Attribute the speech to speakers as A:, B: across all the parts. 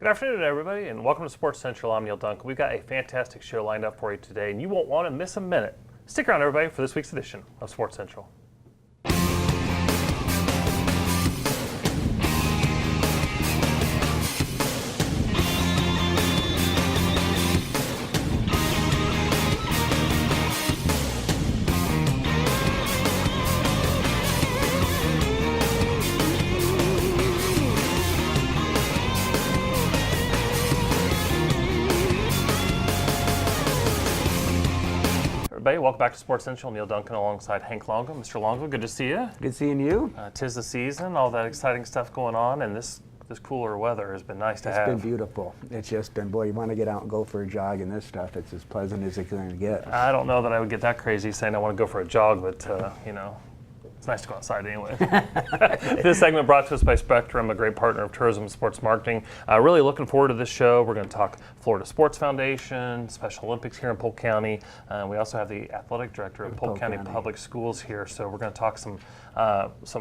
A: Good afternoon, everybody, and welcome to Sports Central. I'm Neal Duncan. We've got a fantastic show lined up for you today, and you won't want to miss a minute. Stick around, everybody, for this week's edition of Sports Central. Everybody, welcome back to Sports Central. Neal Duncan alongside Hank Longo. Mr. Longo, good to see you.
B: Good seeing you.
A: 'Tis the season, all that exciting stuff going on, and this cooler weather has been nice to have.
B: It's been beautiful. It's just been, boy, you want to get out and go for a jog and this stuff. It's as pleasant as it's going to get.
A: I don't know that I would get that crazy saying I want to go for a jog, but, it's nice to go outside anyway. This segment brought to us by Spectrum, a great partner of tourism and sports marketing. Really looking forward to this show. We're going to talk Florida Sports Foundation, Special Olympics here in Polk County. We also have the athletic director of Polk County Public Schools here, so we're going to talk some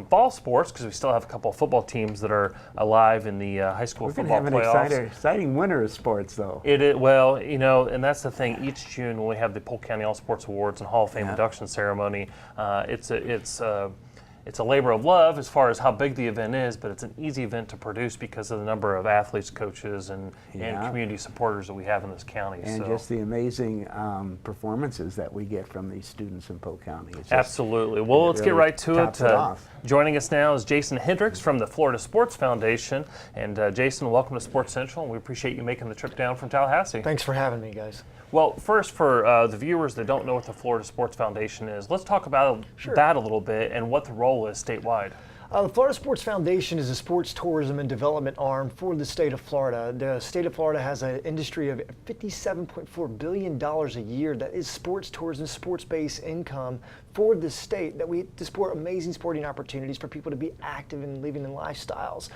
A: fall sports because we still have a couple of football teams that are alive in the high school football playoffs. We're going to have an
B: exciting winter of sports, though.
A: It is, well, and that's the thing. Each June when we have the Polk County All Sports Awards and Hall of Fame induction ceremony, it's a labor of love as far as how big the event is, but it's an easy event to produce because of the number of athletes, coaches, and community supporters that we have in this county.
B: And just the amazing performances that we get from these students in Polk County.
A: Absolutely. Well, let's get right to it. Joining us now is Jason Hendrix from the Florida Sports Foundation. And Jason, welcome to Sports Central, and we appreciate you making the trip down from Tallahassee.
C: Thanks for having me, guys.
A: Well, first, for the viewers that don't know what the Florida Sports Foundation is, let's talk about that a little bit and what the role is statewide.
C: The Florida Sports Foundation is a sports tourism and development arm for the state of Florida. The state of Florida has an industry of $57.4 billion a year that is sports tourism, sports-based income for the state that we to support amazing sporting opportunities for people to be active and living in lifestyles.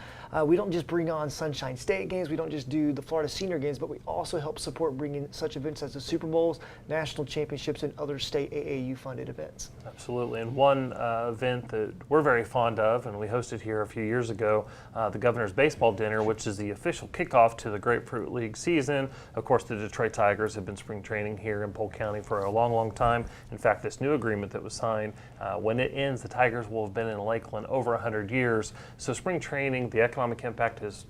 C: We don't just bring on Sunshine State games, we don't just do the Florida Senior Games, but we also help support bringing such events as the Super Bowls, national championships, and other state AAU-funded events.
A: Absolutely, and one event that we're very fond of, and we hosted here a few years ago, the Governor's Baseball Dinner, which is the official kickoff to the Grapefruit League season. Of course, the Detroit Tigers have been spring training here in Polk County for a long, long time. In fact, this new agreement that was signed, when it ends, the Tigers will have been in Lakeland over 100 years. So spring training, the economic impact is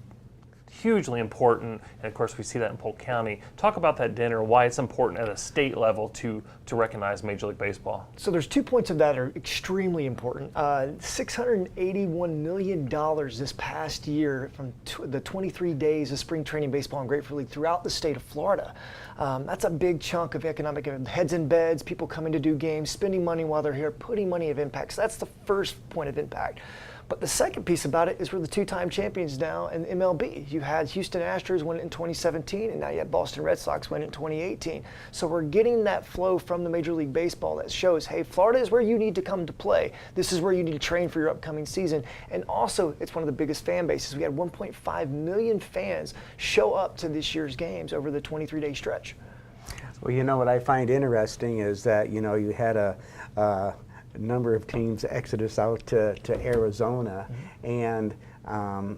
A: hugely important, and of course we see that in Polk County. Talk about that dinner, why it's important at a state level to recognize Major League Baseball.
C: So there's 2 points of that are extremely important. $681 million this past year from the 23 days of spring training baseball and Grapefruit League throughout the state of Florida. That's a big chunk of economic heads in beds, people coming to do games, spending money while they're here, putting money of impact. So that's the first point of impact. But the second piece about it is we're the two-time champions now in MLB. You had Houston Astros win it in 2017, and now you had Boston Red Sox win it in 2018. So we're getting that flow from the Major League Baseball that shows, hey, Florida is where you need to come to play. This is where you need to train for your upcoming season. And also, it's one of the biggest fan bases. We had 1.5 million fans show up to this year's games over the 23-day stretch.
B: Well, what I find interesting is that, you had a number of teams exodus out to Arizona, and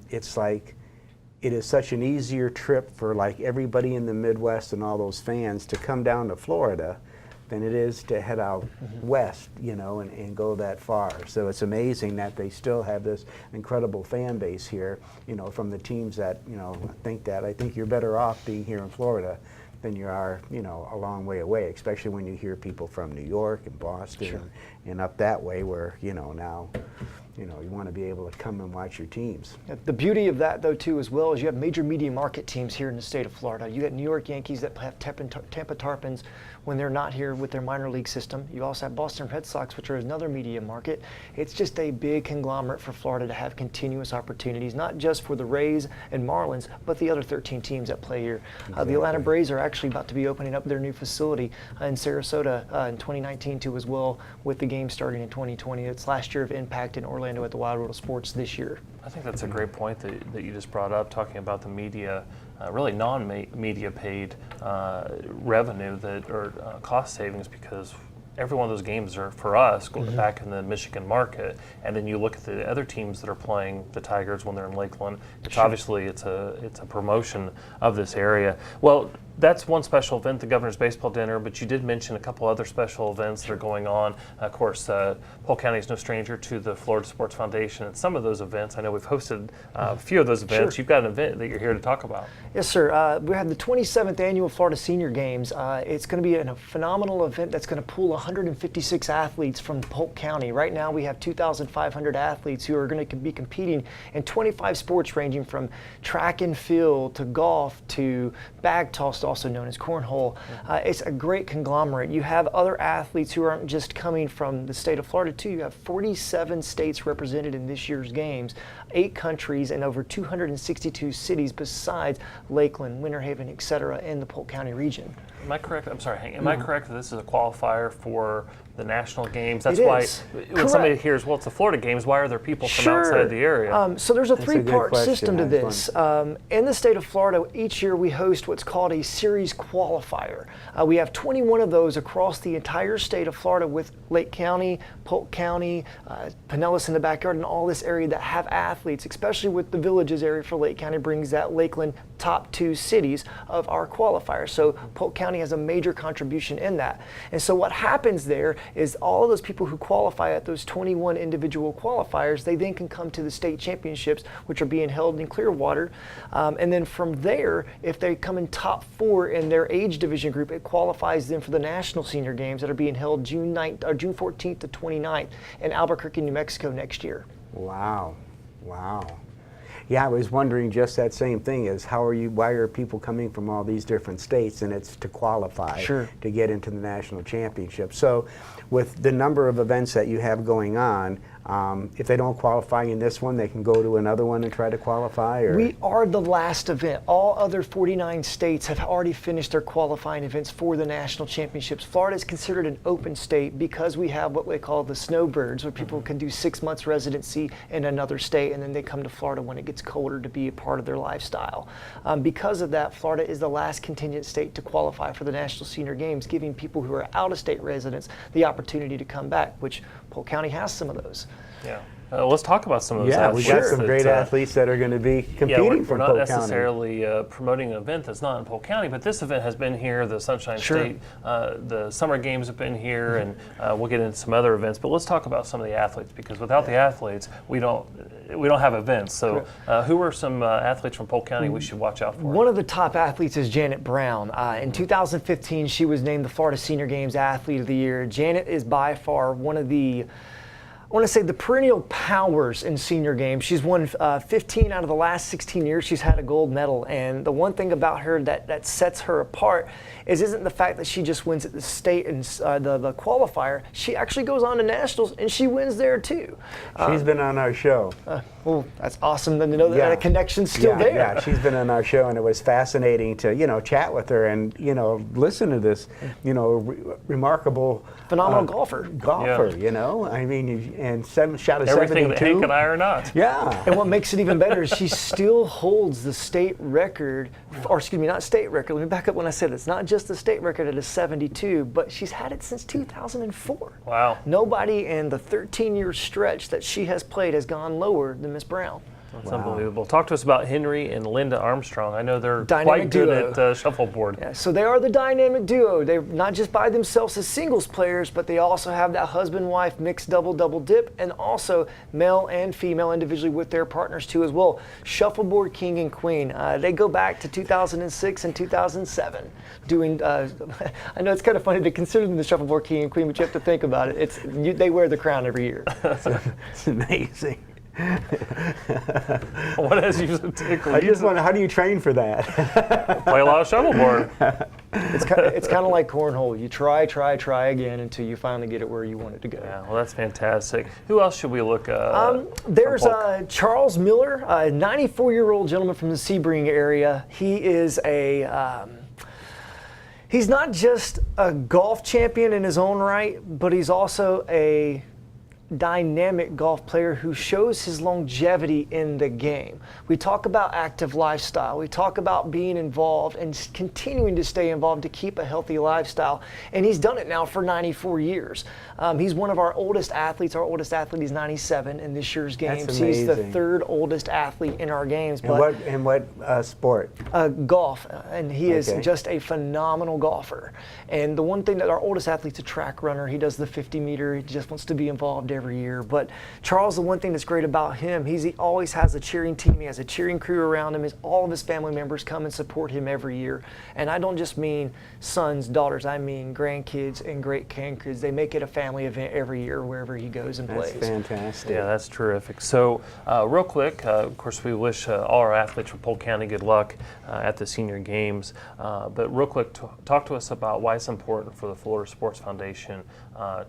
B: it's like it is such an easier trip for like everybody in the Midwest and all those fans to come down to Florida than it is to head out west, and go that far. So it's amazing that they still have this incredible fan base here, from the teams that, I think you're better off being here in Florida than you are, a long way away, especially when you hear people from New York and Boston and up that way where, now, you want to be able to come and watch your teams.
C: The beauty of that, though, too, as well, is you have major media market teams here in the state of Florida. You got New York Yankees that have Tampa Tarpons when they're not here with their minor league system. You also have Boston Red Sox, which are another media market. It's just a big conglomerate for Florida to have continuous opportunities, not just for the Rays and Marlins, but the other 13 teams that play here. The Atlanta Braves are actually about to be opening up their new facility in Sarasota in 2019, too, as well, with the game starting in 2020. It's last year of impact in Orlando at the Wild World of Sports this year.
A: I think that's a great point that you just brought up, talking about the media, really non-media paid revenue or cost savings, because every one of those games are for us going back in the Michigan market, and then you look at the other teams that are playing the Tigers when they're in Lakeland. It's obviously it's a promotion of this area. Well, that's one special event, the Governor's Baseball Dinner, but you did mention a couple other special events that are going on. Of course, Polk County is no stranger to the Florida Sports Foundation, and some of those events, I know we've hosted a few of those events. You've got an event that you're here to talk about.
C: Yes, sir. We have the 27th Annual Florida Senior Games. It's going to be a phenomenal event that's going to pool 156 athletes from Polk County. Right now, we have 2,500 athletes who are going to be competing in 25 sports ranging from track and field to golf to bag toss, also known as cornhole. It's a great conglomerate. You have other athletes who aren't just coming from the state of Florida, too. You have 47 states represented in this year's games, 8 countries, and over 262 cities besides Lakeland, Winter Haven, etc., in the Polk County region.
A: Am I correct? I'm sorry, Hank. Am I correct that this is a qualifier for the national games? That's
C: It
A: why
C: is.
A: when
C: Correct.
A: somebody hears, well, it's the Florida games, why are there people from outside the area?
C: So there's a
B: That's a good
C: three-part
B: question.
C: system to this. In the state of Florida, each year we host what's called a series qualifier. We have 21 of those across the entire state of Florida with Lake County, Polk County, Pinellas in the backyard, and all this area that have athletes, especially with the Villages area for Lake County brings that Lakeland top 2 cities of our qualifier. So Polk County has a major contribution in that. And so what happens there is all of those people who qualify at those 21 individual qualifiers, they then can come to the state championships, which are being held in Clearwater. And then from there, if they come in top 4 in their age division group, it qualifies them for the National Senior Games that are being held June 14th to 29th in Albuquerque, New Mexico next year.
B: Wow. Yeah, I was wondering just that same thing is why are people coming from all these different states, and it's to qualify to get into the national championship. So with the number of events that you have going on, if they don't qualify in this one, they can go to another one and try to qualify? Or?
C: We are the last event. All other 49 states have already finished their qualifying events for the national championships. Florida is considered an open state because we have what we call the snowbirds, where people can do 6 months residency in another state, and then they come to Florida when it gets colder to be a part of their lifestyle. Because of that, Florida is the last contingent state to qualify for the National Senior Games, giving people who are out-of-state residents the opportunity to come back, which Polk County has some of those.
A: Yeah. Let's talk about some of those
B: Yeah,
A: athletes.
B: we got some
A: that,
B: great athletes that are going to be competing
A: we're
B: from
A: not
B: Polk County.
A: necessarily promoting an event that's not in Polk County, but this event has been here, the Sunshine State, the summer games have been here, and we'll get into some other events, but let's talk about some of the athletes, because without the athletes, we don't have events. So who are some athletes from Polk County we should watch out for?
C: One of the top athletes is Janet Brown. In 2015, she was named the Florida Senior Games Athlete of the Year. Janet is by far one of the the perennial powers in senior games. She's won 15 out of the last 16 years she's had a gold medal. And the one thing about her that sets her apart isn't the fact that she just wins at the state and the qualifier. She actually goes on to nationals and she wins there too.
B: She's been on our show.
C: Well, that's awesome to know that a connection's still there.
B: Yeah, she's been on our show, and it was fascinating to chat with her and listen to this remarkable
C: phenomenal golfer.
B: I mean, and 7 shot of
A: everything
B: 72.
A: that Hank and I are not.
B: Yeah.
C: And what makes it even better is she still holds the state record, or excuse me, not state record. Let me back up when I said it's not just the state record at a 72, but she's had it since 2004.
A: Wow.
C: Nobody in the 13-year stretch that she has played has gone lower than Miss Brown.
A: That's unbelievable. Talk to us about Henry and Linda Armstrong. I know they're
C: Dynamic
A: quite good
C: duo.
A: at shuffleboard.
C: Yeah, so they are the dynamic duo. They're not just by themselves as singles players, but they also have that husband-wife mixed double dip, and also male and female individually with their partners too as well. Shuffleboard king and queen. They go back to 2006 and 2007 doing, I know it's kind of funny to consider them the shuffleboard king and queen, but you have to think about it. They wear the crown every year.
B: It's amazing.
A: What has you so tickled?
B: I just wonder, how do you train for that?
A: Play a lot of shuffleboard.
C: It's kind of like cornhole. You try again until you finally get it where you want it to go.
A: Yeah, well, that's fantastic. Who else should we look
C: There's Charles Miller, a 94-year-old gentleman from the Sebring area. He is he's not just a golf champion in his own right, but he's also a dynamic golf player who shows his longevity in the game. We talk about active lifestyle. We talk about being involved and continuing to stay involved to keep a healthy lifestyle. And he's done it now for 94 years. He's one of our oldest athletes. Our oldest athlete is 97 in this year's games.
B: That's
C: He's the
B: amazing.
C: third oldest athlete in our games.
B: And what sport?
C: Golf, and he is
B: Okay.
C: just a phenomenal golfer. And the one thing that our oldest athlete's a track runner. He does the 50 meter. He just wants to be involved every year. But Charles, the one thing that's great about him, he always has a cheering team. He has a cheering crew around him. All of his family members come and support him every year. And I don't just mean sons, daughters. I mean grandkids and great-grandkids. They make it a family event every year wherever he goes and
B: That's
C: plays.
B: fantastic.
A: Yeah, that's terrific. So, real quick, of course, we wish all our athletes from Polk County good luck at the senior games. But real quick, talk to us about why it's important for the Florida Sports Foundation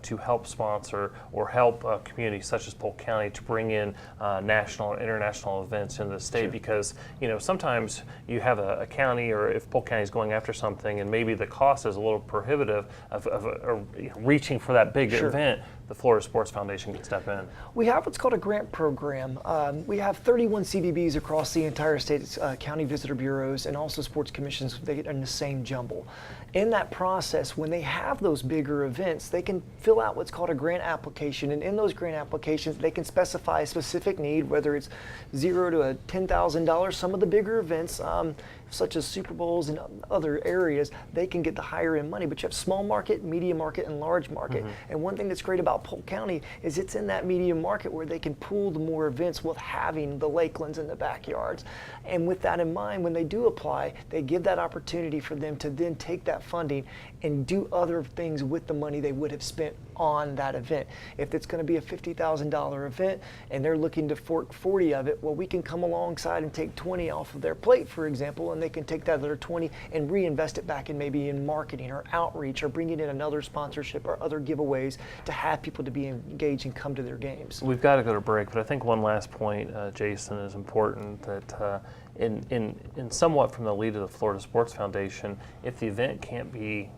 A: to help sponsor or help communities such as Polk County to bring in national or international events in the state. Sure. Because sometimes you have a county, or if Polk County is going after something and maybe the cost is a little prohibitive of reaching for that big
C: Sure.
A: event, the Florida Sports Foundation can step in.
C: We have what's called a grant program. We have 31 CVBs across the entire state, county visitor bureaus, and also sports commissions. They get in the same jumble. In that process, when they have those bigger events, they can fill out what's called a grant application, and in those grant applications, they can specify a specific need, whether it's $0 to $10,000. Some of the bigger events, such as Super Bowls and other areas, they can get the higher end money. But you have small market, medium market, and large market. Mm-hmm. And one thing that's great about Polk County is it's in that medium market where they can pool the more events with having the lakelands in the backyards. And with that in mind, when they do apply, they give that opportunity for them to then take that funding and do other things with the money they would have spent on that event. If it's going to be a $50,000 event and they're looking to fork 40 of it, well, we can come alongside and take 20 off of their plate, for example, and they can take that other 20 and reinvest it back in maybe in marketing or outreach or bringing in another sponsorship or other giveaways to have people to be engaged and come to their games.
A: We've got to go to break, but I think one last point, Jason, is important, that in somewhat from the lead of the Florida Sports Foundation, if the event can't be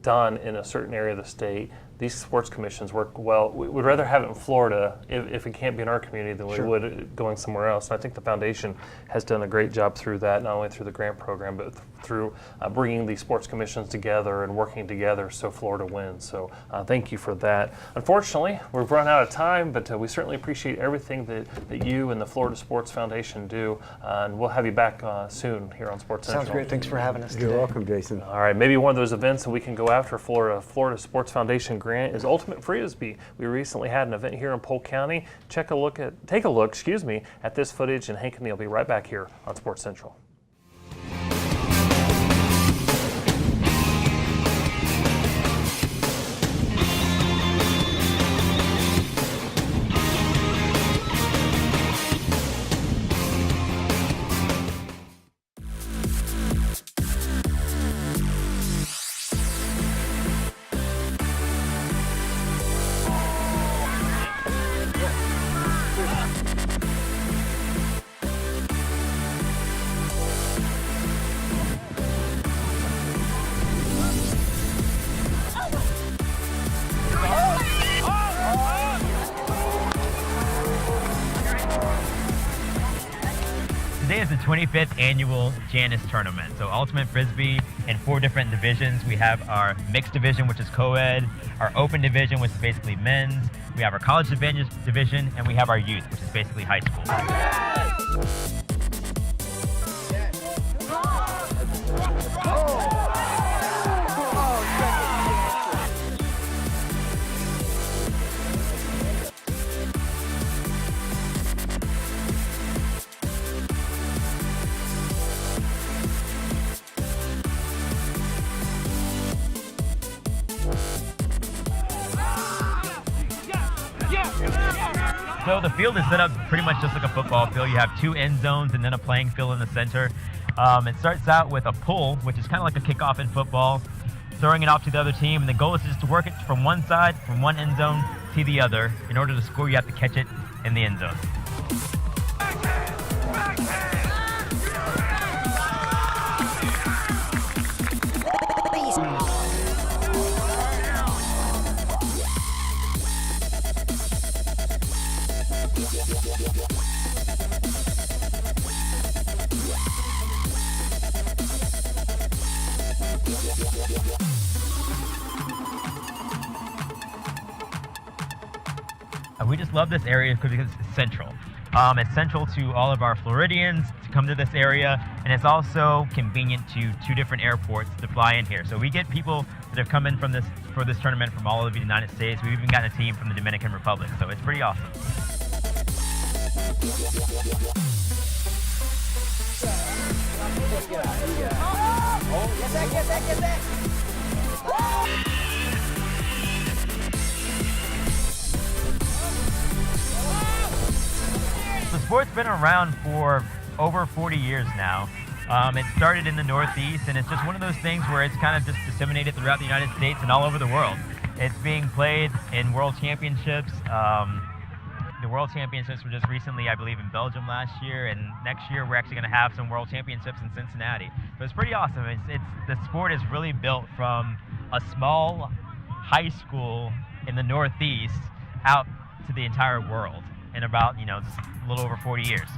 A: done in a certain area of the state, these sports commissions work well. We would rather have it in Florida if it can't be in our community than we
C: Sure.
A: would going somewhere else. And I think the foundation has done a great job through that, not only through the grant program, but through bringing these sports commissions together and working together so Florida wins. So thank you for that. Unfortunately, we've run out of time, but we certainly appreciate everything that you and the Florida Sports Foundation do. And we'll have you back soon here on Sports Central.
C: Sounds great. Thanks for having us today.
B: You're welcome, Jason.
A: All right, maybe one of those events that we can go after Florida Sports Foundation grant is Ultimate Frisbee. We recently had an event here in Polk County. Take a look at this footage, and Hank and Neal will be right back here on Sports Central.
D: Today is the 25th annual Janus tournament. So Ultimate Frisbee in 4 different divisions. We have our mixed division, which is co-ed, our open division, which is basically men's, we have our college division, and we have our youth, which is basically high school. So the field is set up pretty much just like a football field. You have 2 end zones and then a playing field in the center. It starts out with a pull, which is kind of like a kickoff in football, throwing it off to the other team, and the goal is just to work it from one side, from one end zone to the other. In order to score, you have to catch it in the end zone. we just love this area because it's central. It's central to all of our Floridians to come to this area, and it's also convenient to 2 different airports to fly in here. So we get people that have come in for this tournament from all over the United States. We've even gotten a team from the Dominican Republic, so it's pretty awesome. The sport's been around for over 40 years now. It started in the Northeast, and it's just one of those things where it's kind of just disseminated throughout the United States and all over the world. It's being played in World Championships. The World Championships were just recently, I believe, in Belgium last year, and next year we're actually going to have some World Championships in Cincinnati. So it's pretty awesome. The sport is really built from a small high school in the Northeast out to the entire world in about, just a little over 40 years.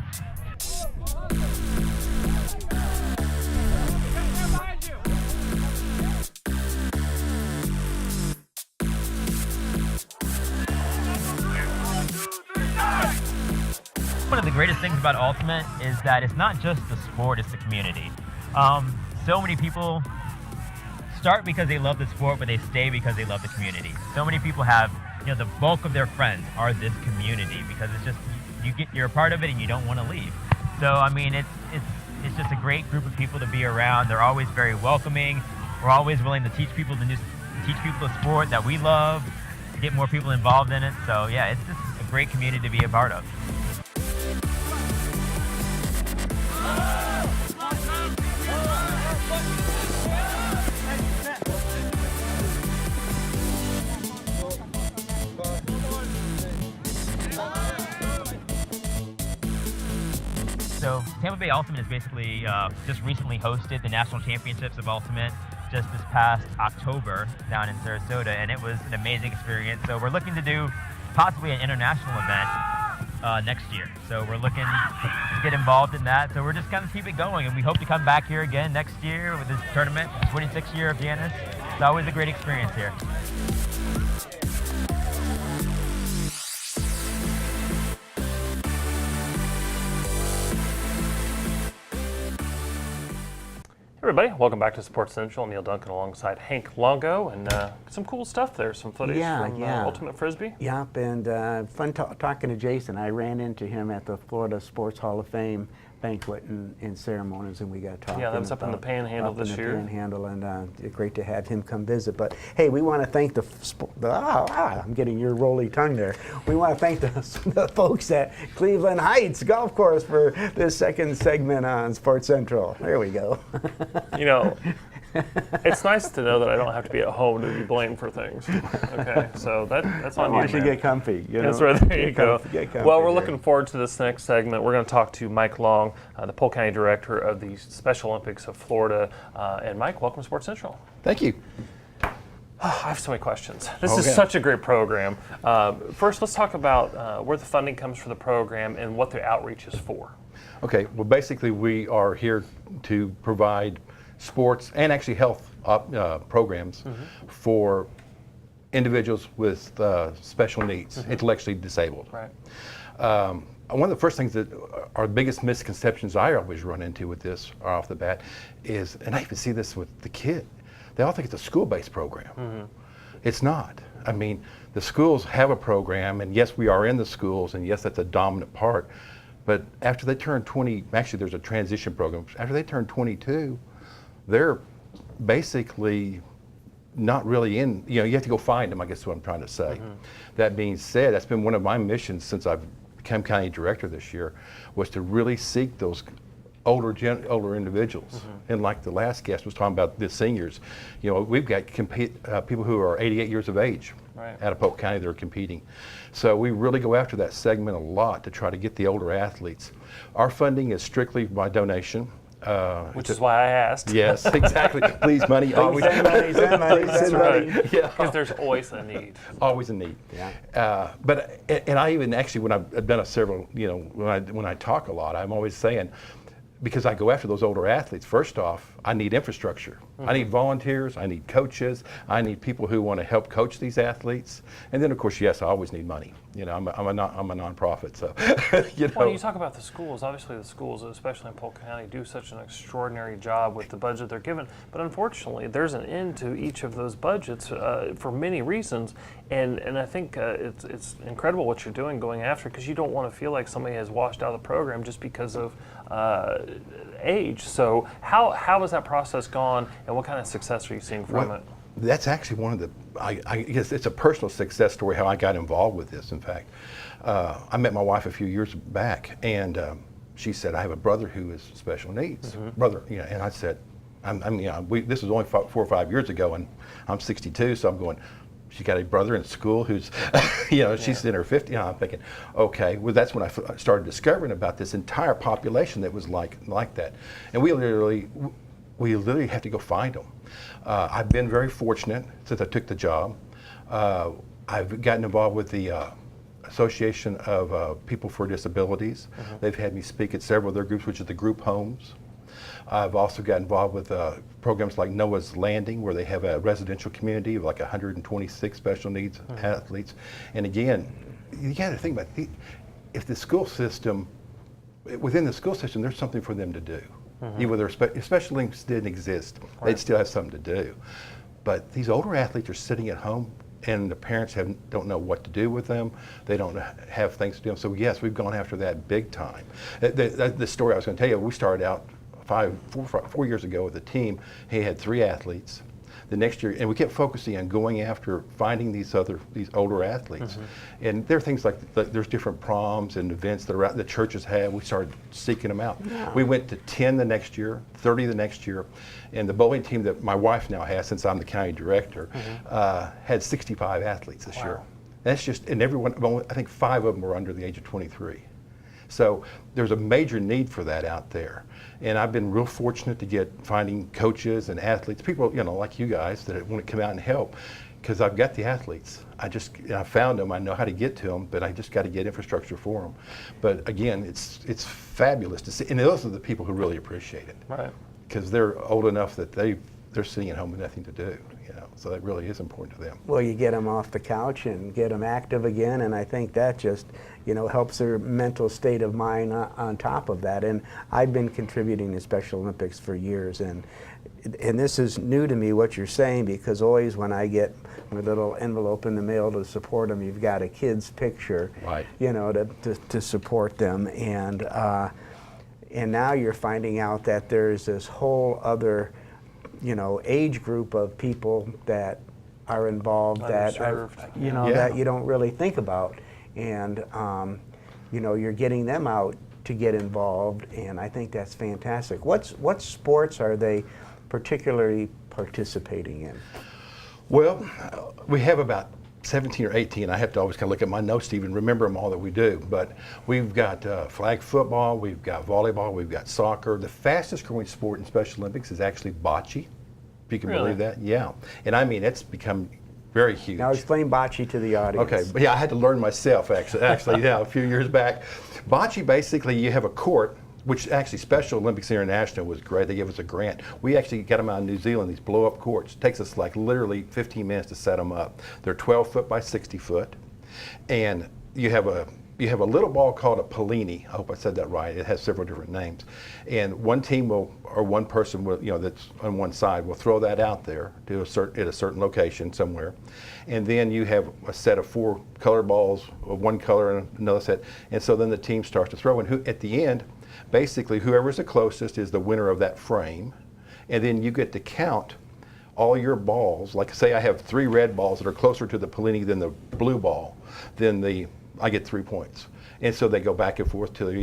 D: One of the greatest things about Ultimate is that it's not just the sport, it's the community. So many people start because they love the sport, but they stay because they love the community. So many people have, the bulk of their friends are this community because it's just, you're a part of it and you don't want to leave. So, I mean, it's just a great group of people to be around. They're always very welcoming. We're always willing to teach people the sport that we love, to get more people involved in it. So, yeah, it's just a great community to be a part of. So Tampa Bay Ultimate is basically just recently hosted the National Championships of Ultimate just this past October down in Sarasota, and it was an amazing experience. So we're looking to do possibly an international event next year. So we're looking to get involved in that. So we're just kind of keep it going, and we hope to come back here again next year with this tournament, 26th year of Janus. It's always a great experience here.
A: Everybody, welcome back to Sports Central. Neal Duncan alongside Hank Longo, and some cool stuff there. Some footage from Ultimate Frisbee.
B: Yep, and fun talking to Jason. I ran into him at the Florida Sports Hall of Fame banquet and ceremonies, and we got talking.
A: Yeah, that was up in the Panhandle this year.
B: Panhandle, and great to have him come visit. But hey, we want to thank I'm getting your roly tongue there. We want to thank the folks at Cleveland Heights Golf Course for this second segment on Sports Central. There we go.
A: It's nice to know that I don't have to be at home to be blamed for things. Okay, so that's on you, man.
B: Get comfy.
A: That's right. There you go. Well, we're looking forward to this next segment. We're going to talk to Mike Long, the Polk County Director of the Special Olympics of Florida. And Mike, welcome to Sports Central.
E: Thank you.
A: I have so many questions. This is such a great program. First, let's talk about where the funding comes for the program and what the outreach is for.
E: Okay, well, basically we are here to provide sports and actually health programs for individuals with special needs, intellectually disabled.
A: Right.
E: One of the first things that are the biggest misconceptions I always run into with this off the bat is, and I even see this with the kid, they all think it's a school-based program. It's not. I mean, the schools have a program, and yes, we are in the schools, and yes, that's a dominant part, but after they turn 20, actually there's a transition program, after they turn 22, they're basically not really in, you have to go find them, I guess is what I'm trying to say. That being said, that's been one of my missions since I've become county director this year, was to really seek those older individuals. And like the last guest was talking about the seniors, we've got people who are 88 years of age out of Polk County that are competing. So we really go after that segment a lot to try to get the older athletes. Our funding is strictly by donation.
A: Which is why I asked.
E: Yes, exactly. Please, money. Always.
B: Send money.
A: That's right.
E: Yeah.
A: Because there's always a need.
E: Always a need.
B: Yeah.
E: But I even actually, when I've done several, when I talk a lot, I'm always saying, because I go after those older athletes, first off, I need infrastructure. I need volunteers, I need coaches, I need people who want to help coach these athletes. And then, of course, yes, I always need money. You know, I'm a nonprofit, so, you know.
A: Well, you talk about the schools. Obviously, the schools, especially in Polk County, do such an extraordinary job with the budget they're given. But unfortunately, there's an end to each of those budgets for many reasons. And I think it's incredible what you're doing going after, because you don't want to feel like somebody has washed out of the program just because of age. So how has that process gone, and what kind of success are you seeing from it?
E: That's actually one of the, I guess it's a personal success story how I got involved with this. In fact, I met my wife a few years back, and she said, I have a brother who is special needs. Brother, you know, and I said, this was only 4 or 5 years ago, and I'm 62, so I'm going, she got a brother in school who's, you know, she's in her 50s. You know, I'm thinking, okay, well, that's when I started discovering about this entire population that was like that. And we literally have to go find them. I've been very fortunate since I took the job. I've gotten involved with the Association of People for Disabilities. They've had me speak at several of their groups, which is the group homes. I've also got involved with programs like Noah's Landing, where they have a residential community of like 126 special needs athletes. And again, you got to think about if the school system, within the school system, there's something for them to do. Even though if special needs didn't exist, they'd still have something to do. But these older athletes are sitting at home, and the parents don't know what to do with them. They don't have things to do. So yes, we've gone after that big time. The story I was going to tell you, we started out 4 years ago with a team. He had 3 athletes. The next year, and we kept focusing on going after finding these older athletes. And there are things like there's different proms and events that the churches have. We started seeking them out. We went to 10 the next year, 30 the next year, and the bowling team that my wife now has, since I'm the county director, had 65 athletes this year. That's just, and everyone, I think 5 of them were under the age of 23. So there's a major need for that out there. And I've been real fortunate to finding coaches and athletes, people, you know, like you guys that want to come out and help, because I've got the athletes. I found them, I know how to get to them, but I just got to get infrastructure for them. But again, it's fabulous to see, and those are the people who really appreciate it.
A: Right.
E: Because they're old enough that they're sitting at home with nothing to do, you know, so that really is important to them.
B: Well, you get them off the couch and get them active again, and I think that just, you know, helps their mental state of mind on top of that. And I've been contributing to Special Olympics for years, and this is new to me, what you're saying, because always when I get my little envelope in the mail to support them, you've got a kid's picture,
E: right,
B: you know, to support them. And now you're finding out that there's this whole other, you know, age group of people that are involved that that you don't really think about, and you know, you're getting them out to get involved, and I think that's fantastic. What sports are they particularly participating in?
E: Well, we have about 17 or 18. I have to always kind of look at my notes to even remember them all that we do. But we've got flag football, we've got volleyball, we've got soccer. The fastest growing sport in Special Olympics is actually bocce, if you can believe that. Yeah, and I mean, it's become very huge.
B: Now explain bocce to the audience.
E: Okay, but yeah, I had to learn myself actually yeah, a few years back. Bocce, basically you have a court, which actually Special Olympics International was great. They gave us a grant. We actually got them out in New Zealand, these blow-up courts. It takes us like literally 15 minutes to set them up. They're 12 foot by 60 foot. And you have a little ball called a Pellini. I hope I said that right. It has several different names. And one team will, or one person will, you know, that's on one side will throw that out there to at a certain location somewhere. And then you have a set of 4 colored balls, one color and another set. And so then the team starts to throw. And at the end, basically, whoever's the closest is the winner of that frame, and then you get to count all your balls. Like, say I have 3 red balls that are closer to the Pellini than the blue ball, then I get 3 points. And so they go back and forth till they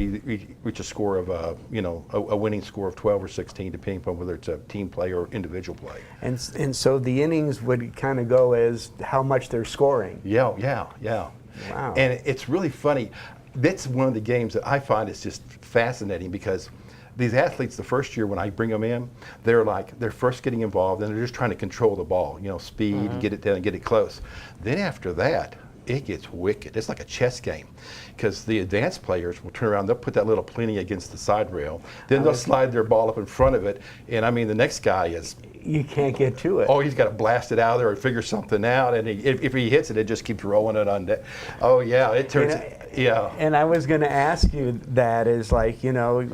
E: reach a score of, a winning score of 12 or 16, depending upon whether it's a team play or individual play.
B: And so the innings would kind of go as how much they're scoring.
E: Yeah.
B: Wow.
E: And it's really funny. That's one of the games that I find is just fascinating, because these athletes, the first year when I bring them in, they're first getting involved and they're just trying to control the ball, you know, speed, get it down and get it close. Then after that, it gets wicked. It's like a chess game, because the advanced players will turn around, they'll put that little penny against the side rail, then they'll slide their ball up in front of it, and I mean, the next guy is,
B: you can't get to it.
E: oh, he's got to blast it out of there or figure something out, and if he hits it, it just keeps rolling it on deck. Oh yeah, it turns, yeah.
B: And I was going to ask you that, is like, you know,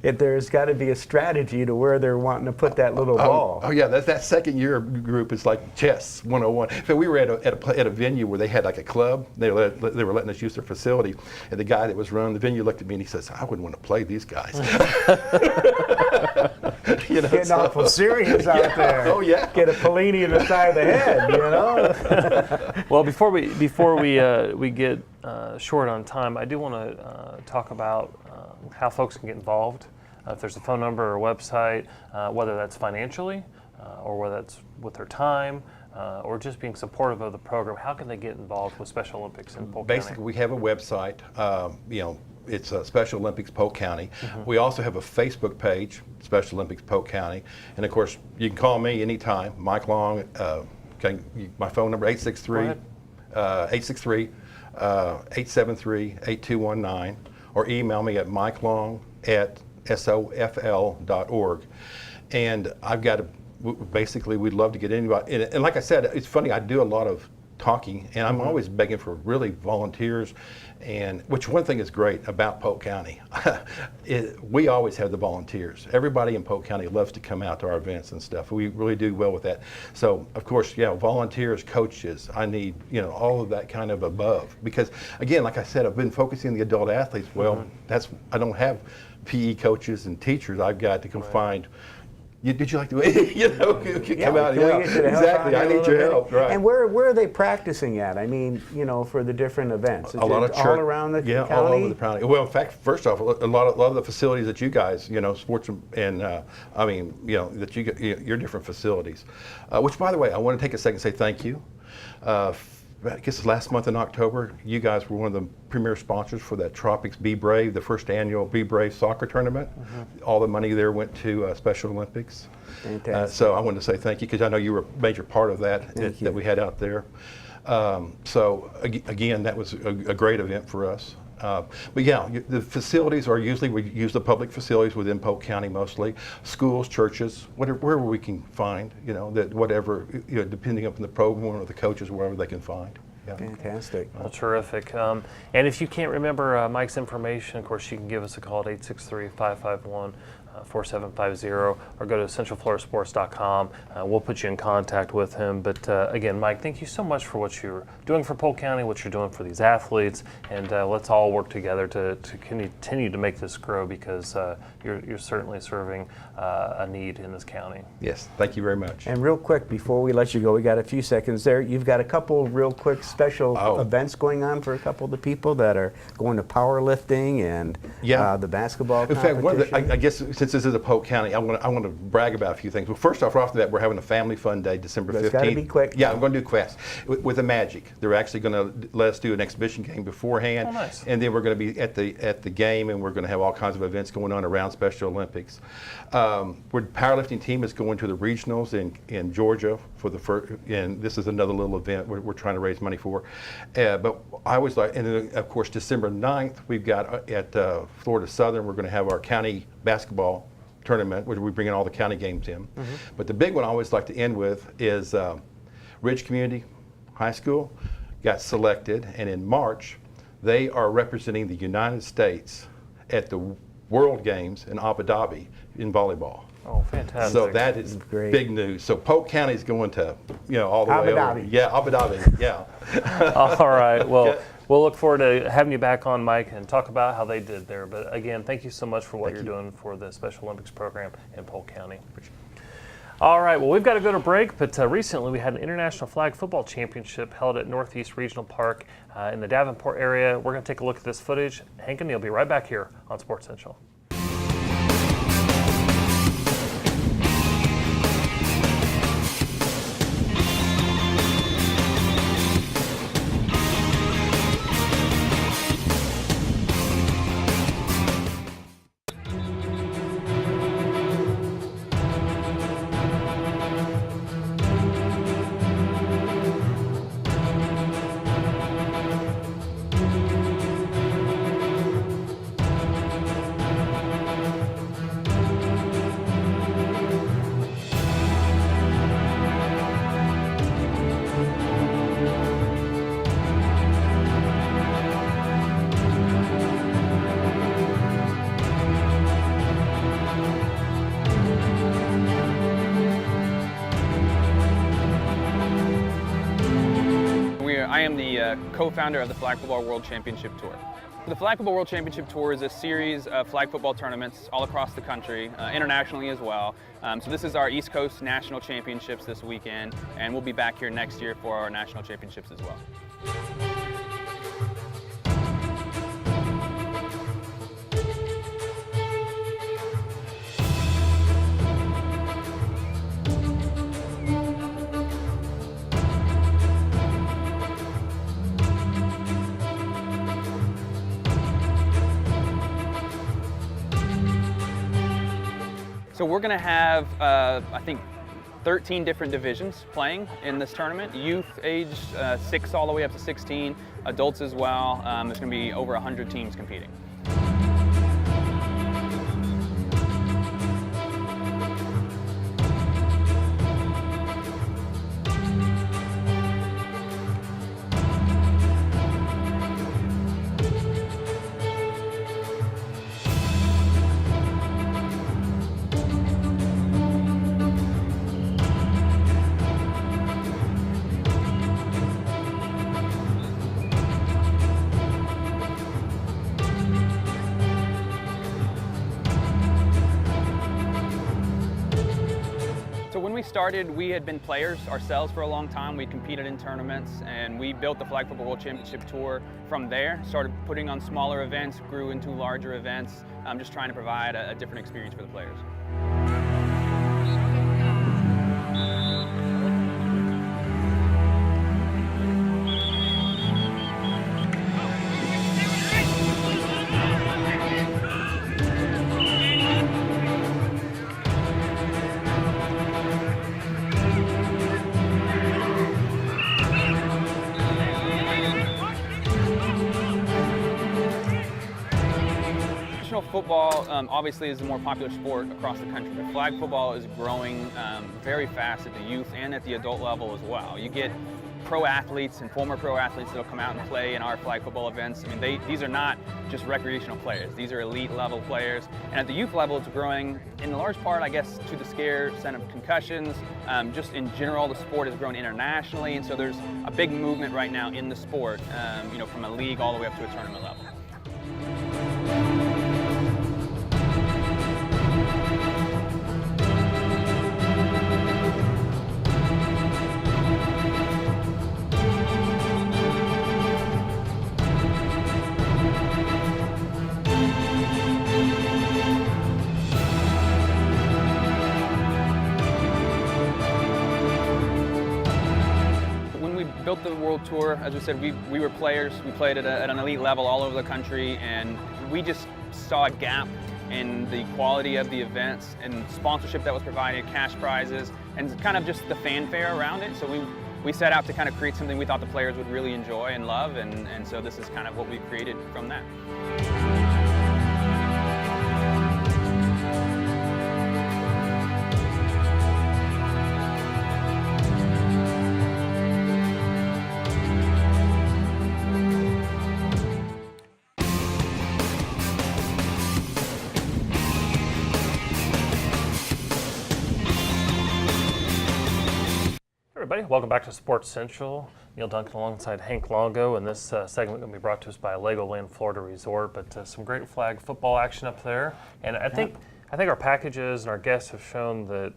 B: if there's got to be a strategy to where they're wanting to put that little ball.
E: Oh yeah, that second year group is like chess 101. So we were at a venue where they had like a club. They were letting us use their facility, and the guy that was running the venue looked at me and he says, "I wouldn't want to play these guys." You know,
B: Getting awful serious out there.
E: Oh yeah.
B: Get a Pellini in the side of the head, you know.
A: Well, before we get short on time, I do want to talk about how folks can get involved. If there's a phone number or a website, whether that's financially or whether that's with their time or just being supportive of the program, how can they get involved with Special Olympics in Polk County?
E: Basically, we have a website. You know, it's Special Olympics Polk County. We also have a Facebook page, Special Olympics Polk County, and of course, you can call me anytime. Mike Long. My phone number 863-873-8219, or email me at mikelong@sofl.org. And I've got basically, we'd love to get anybody. And like I said, it's funny, I do a lot of talking, and I'm always begging for really volunteers. And which one thing is great about Polk County, we always have the volunteers. Everybody in Polk County loves to come out to our events and stuff. We really do well with that. So of course, yeah, volunteers, coaches, I need, you know, all of that kind of above. Because again, like I said, I've been focusing on the adult athletes. Well, I don't have PE coaches and teachers. I've got to go find. Did you like to, you know, come out? Yeah, exactly. I need your help, right?
B: And where are they practicing at? I mean, you know, for the different events.
E: A lot of church,
B: all around the county.
E: All over the county. Well, in fact, first off, a lot of the facilities that you guys, you know, sports and I mean, you know, that you get your different facilities. Which, by the way, I want to take a second and say thank you. I guess last month in October, you guys were one of the premier sponsors for that Tropics Be Brave, the first annual Be Brave soccer tournament. All the money there went to Special Olympics.
B: Fantastic.
E: So I wanted to say thank you, because I know you were a major part of that that we had out there. So again, that was a great event for us. But yeah, the facilities are usually, we use the public facilities within Polk County mostly, schools, churches, wherever we can find, you know, that whatever, you know, depending upon the program or the coaches, wherever they can find. Yeah.
B: Fantastic.
A: Well, terrific. And if you can't remember Mike's information, of course, you can give us a call at 863-551-4750 or go to centralfloridasports.com. We'll put you in contact with him. But again, Mike, thank you so much for what you're doing for Polk County, what you're doing for these athletes, and let's all work together to continue to make this grow, because you're certainly serving a need in this county.
E: Yes, thank you very much.
B: And real quick, before we let you go, we got a few seconds there. You've got a couple real quick special events going on for a couple of the people that are going to powerlifting and the basketball competition.
E: In fact, I guess since this is a Polk County, I want to brag about a few things. Well, first off, right off the bat, we're having a family fun day, December 15th.
B: It's got to be quick.
E: Yeah, I'm going to do fast. With the Magic, they're actually going to let us do an exhibition game beforehand.
A: Oh, nice.
E: And then we're going to be at the game, and we're going to have all kinds of events going on around Special Olympics. The powerlifting team is going to the regionals in Georgia for the first, and this is another little event we're trying to raise money for. But I always like, and then of course December 9th, we've got at Florida Southern, we're going to have our county basketball tournament, where we bring in all the county games in. But the big one I always like to end with is Ridge Community High School got selected, and in March, they are representing the United States at the World Games in Abu Dhabi in volleyball.
A: Oh, fantastic.
E: So that is
B: Great.
E: big news. So Polk County is going to, you know, all the
B: Abu
E: way
B: Dhabi.
E: over. Yeah, Abu Dhabi, yeah.
A: All right. Well,
E: Okay.
A: we'll look forward to having you back on, Mike, and talk about how they did there. But again, thank you so much for what you're doing for the Special Olympics program in Polk County. All right. Well, we've got to go to break, but recently we had an International Flag Football Championship held at Northeast Regional Park in the Davenport area. We're going to take a look at this footage. Hank and Neal will be right back here on Sports Central.
F: the co-founder of the Flag Football World Championship Tour. The Flag Football World Championship Tour is a series of flag football tournaments all across the country, internationally as well. So this is our East Coast National Championships this weekend, and we'll be back here next year for our National Championships as well. So we're going to have, I think, 13 different divisions playing in this tournament. Youth aged 6 all the way up to 16, adults as well. There's going to be over 100 teams competing. So when we started, we had been players ourselves for a long time. We competed in tournaments, and we built the Flag Football World Championship Tour from there. Started putting on smaller events, grew into larger events. Just trying to provide a different experience for the players. Football obviously is a more popular sport across the country, but flag football is growing very fast at the youth and at the adult level as well. You get pro athletes and former pro athletes that will come out and play in our flag football events. I mean, these are not just recreational players. These are elite level players. And at the youth level, it's growing in large part, I guess, to the scare sense of concussions. Just in general, the sport has grown internationally, and so there's a big movement right now in the sport, you know, from a league all the way up to a tournament level. Built the World Tour, as we said, we were players. We played at an elite level all over the country, and we just saw a gap in the quality of the events and sponsorship that was provided, cash prizes, and kind of just the fanfare around it. So we set out to kind of create something we thought the players would really enjoy and love, and so this is kind of what we created from that.
A: Everybody, welcome back to Sports Central. Neal, Duncan alongside Hank Longo, and this segment going to be brought to us by LEGOLAND Florida Resort. But some great flag football action up there, and I think our packages and our guests have shown that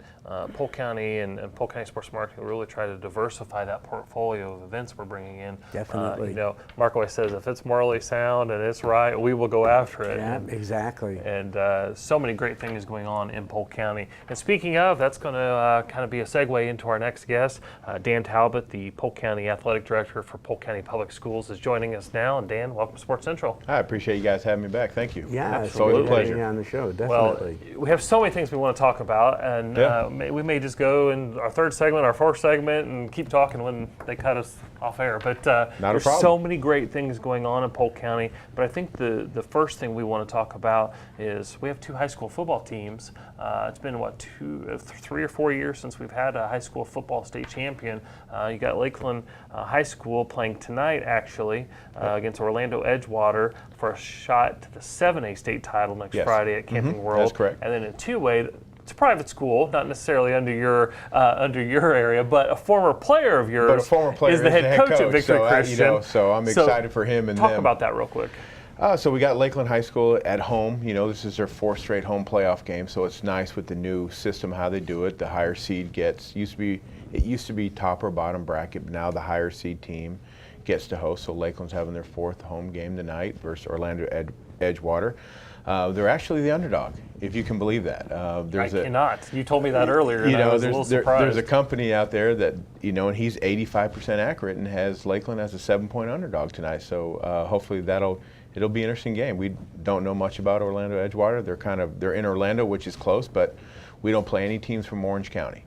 A: Polk County and Polk County Sports Marketing will really try to diversify that portfolio of events we're bringing in.
B: Definitely.
A: You know, Mark always says if it's morally sound and it's right, we will go after it.
B: Yeah, exactly.
A: And so many great things going on in Polk County. And speaking of, that's going to kind of be a segue into our next guest. Dan Talbot, the Polk County Athletic Director for Polk County Public Schools, is joining us now. And Dan, welcome to Sports Central.
G: I appreciate you guys having me back. Thank you.
B: Yeah,
G: it's always a pleasure.
B: on the show, definitely.
A: Well, we have so many things we want to talk about, and we may just go in our third segment, our fourth segment, and keep talking when they cut us off air. But there's so many great things going on in Polk County. But I think the first thing we want to talk about is we have two high school football teams. It's been, 3 or 4 years since we've had a high school football state champion. You got Lakeland High School playing tonight, actually, against Orlando Edgewater for a shot to the 7A state title next Friday at Camping World.
G: That's correct.
A: And then in 2A, it's a private school, not necessarily under your area, but a former player of yours
G: But a former player
A: is the head coach at Victory
G: so
A: Christian.
G: so I'm excited for him and
A: talk
G: them.
A: about that real quick.
G: So we got Lakeland High School at home. This is their 4th straight home playoff game, so it's nice with the new system how they do it. The higher seed gets it used to be top or bottom bracket, but now the higher seed team gets to host. So Lakeland's having their 4th home game tonight versus Orlando Edgewater. They're actually the underdog, if you can believe that.
A: I cannot. You told me that earlier, and I was a little surprised.
G: There's a company out there that, and he's 85% accurate and has Lakeland as a 7-point underdog tonight. So hopefully it'll be an interesting game. We don't know much about Orlando Edgewater. They're in Orlando, which is close, but we don't play any teams from Orange County.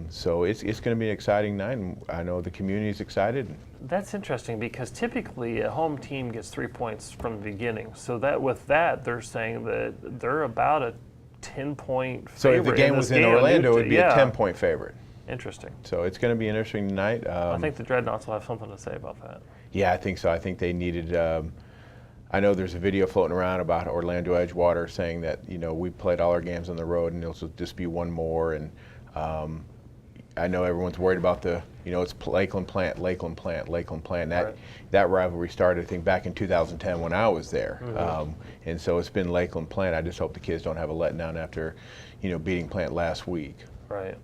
G: So it's going to be an exciting night, and I know the community's excited.
A: That's interesting because typically a home team gets 3 points from the beginning. So that they're saying that they're about a 10-point favorite.
G: So if the game was in Orlando, it would be a 10-point favorite.
A: Interesting.
G: So it's going to be an interesting night.
A: I think the Dreadnoughts will have something to say about that.
G: Yeah, I think so. I think they needed. I know there's a video floating around about Orlando Edgewater saying that we played all our games on the road and there'll just be one more. And I know everyone's worried about it's Lakeland Plant. That rivalry started, I think, back in 2010 when I was there. Mm-hmm. And so it's been Lakeland Plant. I just hope the kids don't have a letdown after, beating Plant last week.
A: Right.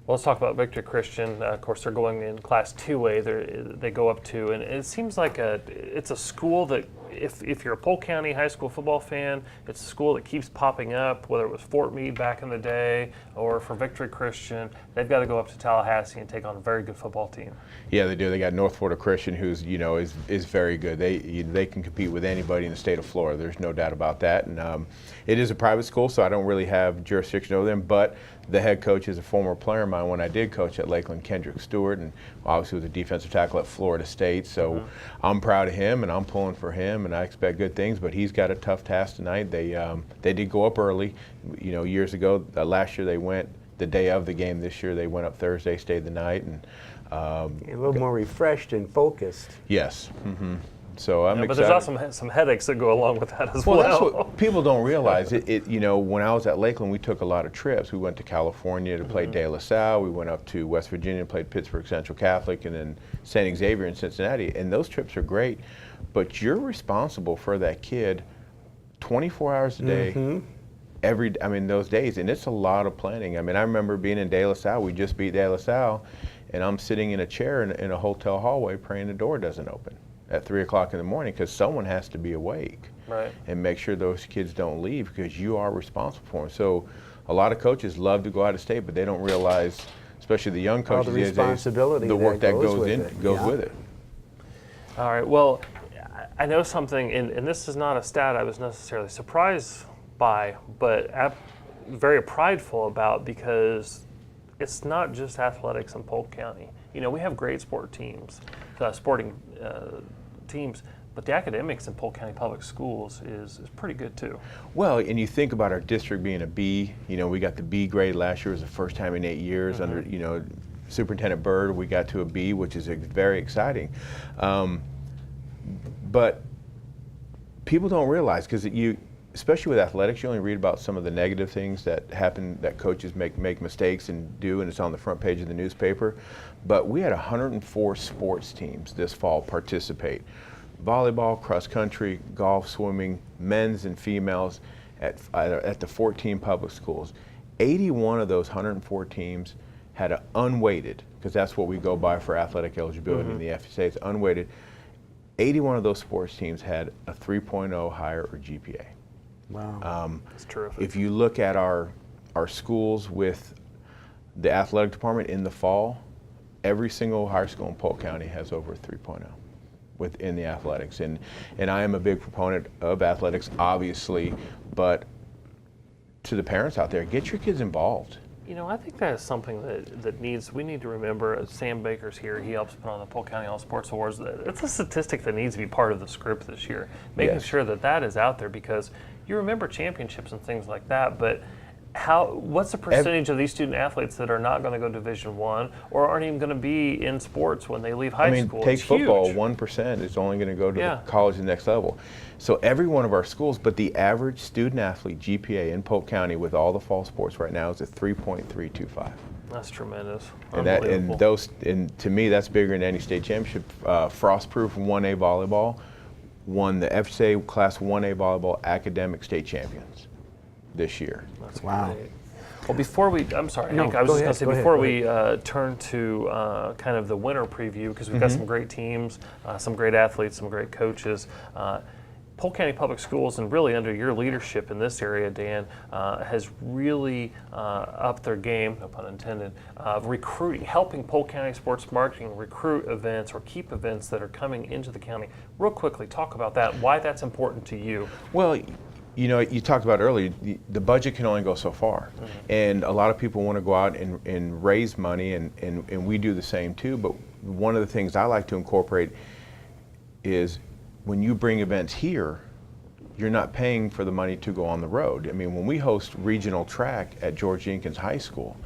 A: Well, let's talk about Victory Christian. Of course, they're going in Class 2A. They go up to, and it seems like it's a school that, if you're a Polk County high school football fan, it's a school that keeps popping up, whether it was Fort Meade back in the day or for Victory Christian. They've got to go up to Tallahassee and take on a very good football team. Yeah,
G: they do. They got North Florida Christian, who's is very good. They can compete with anybody in the state of Florida. There's no doubt about that. And it is a private school, so I don't really have jurisdiction over them. But the head coach is a former player of mine when I did coach at Lakeland, Kendrick Stewart, and obviously was a defensive tackle at Florida State. So I'm proud of him, and I'm pulling for him, and I expect good things. But he's got a tough task tonight. They did go up early. Years ago, last year they went the day of the game. This year they went up Thursday, stayed the night, and
B: a little more refreshed and focused.
G: Yes. Mm-hmm. So I'm excited.
A: But there's also some headaches that go along with that as well.
G: Well, that's what people don't realize. When I was at Lakeland, we took a lot of trips. We went to California to play De La Salle. We went up to West Virginia, played Pittsburgh Central Catholic, and then St. Xavier in Cincinnati. And those trips are great, but you're responsible for that kid 24 hours a day. Those days, and it's a lot of planning. I remember being in De La Salle. We just beat De La Salle, and I'm sitting in a chair in a hotel hallway praying the door doesn't open at 3 o'clock in the morning because someone has to be awake and make sure those kids don't leave because you are responsible for them. So a lot of coaches love to go out of state, but they don't realize, especially the young coaches,
B: all the responsibility
G: the work that goes with it.
A: All right. Well, I know something, and this is not a stat I was necessarily surprised by, but very prideful about because it's not just athletics in Polk County. We have great sporting teams, but the academics in Polk County Public Schools is pretty good too.
G: Well, and you think about our district being a B, we got the B grade last year. Was the first time in 8 years under, Superintendent Byrd, we got to a B, which is very exciting. But people don't realize, because especially with athletics, you only read about some of the negative things that happen, that coaches make mistakes and do, and it's on the front page of the newspaper. But we had 104 sports teams this fall participate. Volleyball, cross country, golf, swimming, men's and females at the 14 public schools. 81 of those 104 teams had an unweighted, because that's what we go by for athletic eligibility in the FSA, it's unweighted. 81 of those sports teams had a 3.0 higher or GPA.
B: Wow.
A: That's terrific.
G: If you look at our schools with the athletic department in the fall, every single high school in Polk County has over a 3.0 within the athletics. And I am a big proponent of athletics, obviously, but to the parents out there, get your kids involved.
A: I think that is something that we need to remember. Sam Baker's here. He helps put on the Polk County All Sports Awards. It's a statistic that needs to be part of the script this year, making sure that is out there, because you remember championships and things like that, but What's the percentage of these student athletes that are not going to go Division I or aren't even going to be in sports when they leave high school?
G: Take
A: it's
G: football,
A: huge.
G: 1% is only going to go to the college the next level. So every one of our schools, but the average student athlete GPA in Polk County with all the fall sports right now is at 3.325.
A: That's tremendous.
G: And to me, that's bigger than any state championship. Frostproof 1A volleyball won the FSA Class 1A volleyball academic state champions this year.
A: That's
B: wow.
A: Great. Well, before I'm sorry,
B: No,
A: Hank, I was just going to say, before we turn to kind of the winter preview, because we've got some great teams, some great athletes, some great coaches. Polk County Public Schools, and really under your leadership in this area, Dan, has really upped their game, no pun intended, of recruiting, helping Polk County sports marketing recruit events or keep events that are coming into the county. Real quickly, talk about that, why that's important to you.
G: Well, you know, you talked about earlier, the budget can only go so far. And a lot of people want to go out and raise money, and we do the same too. But one of the things I like to incorporate is when you bring events here, you're not paying for the money to go on the road. I mean, when we host regional track at George Jenkins High School,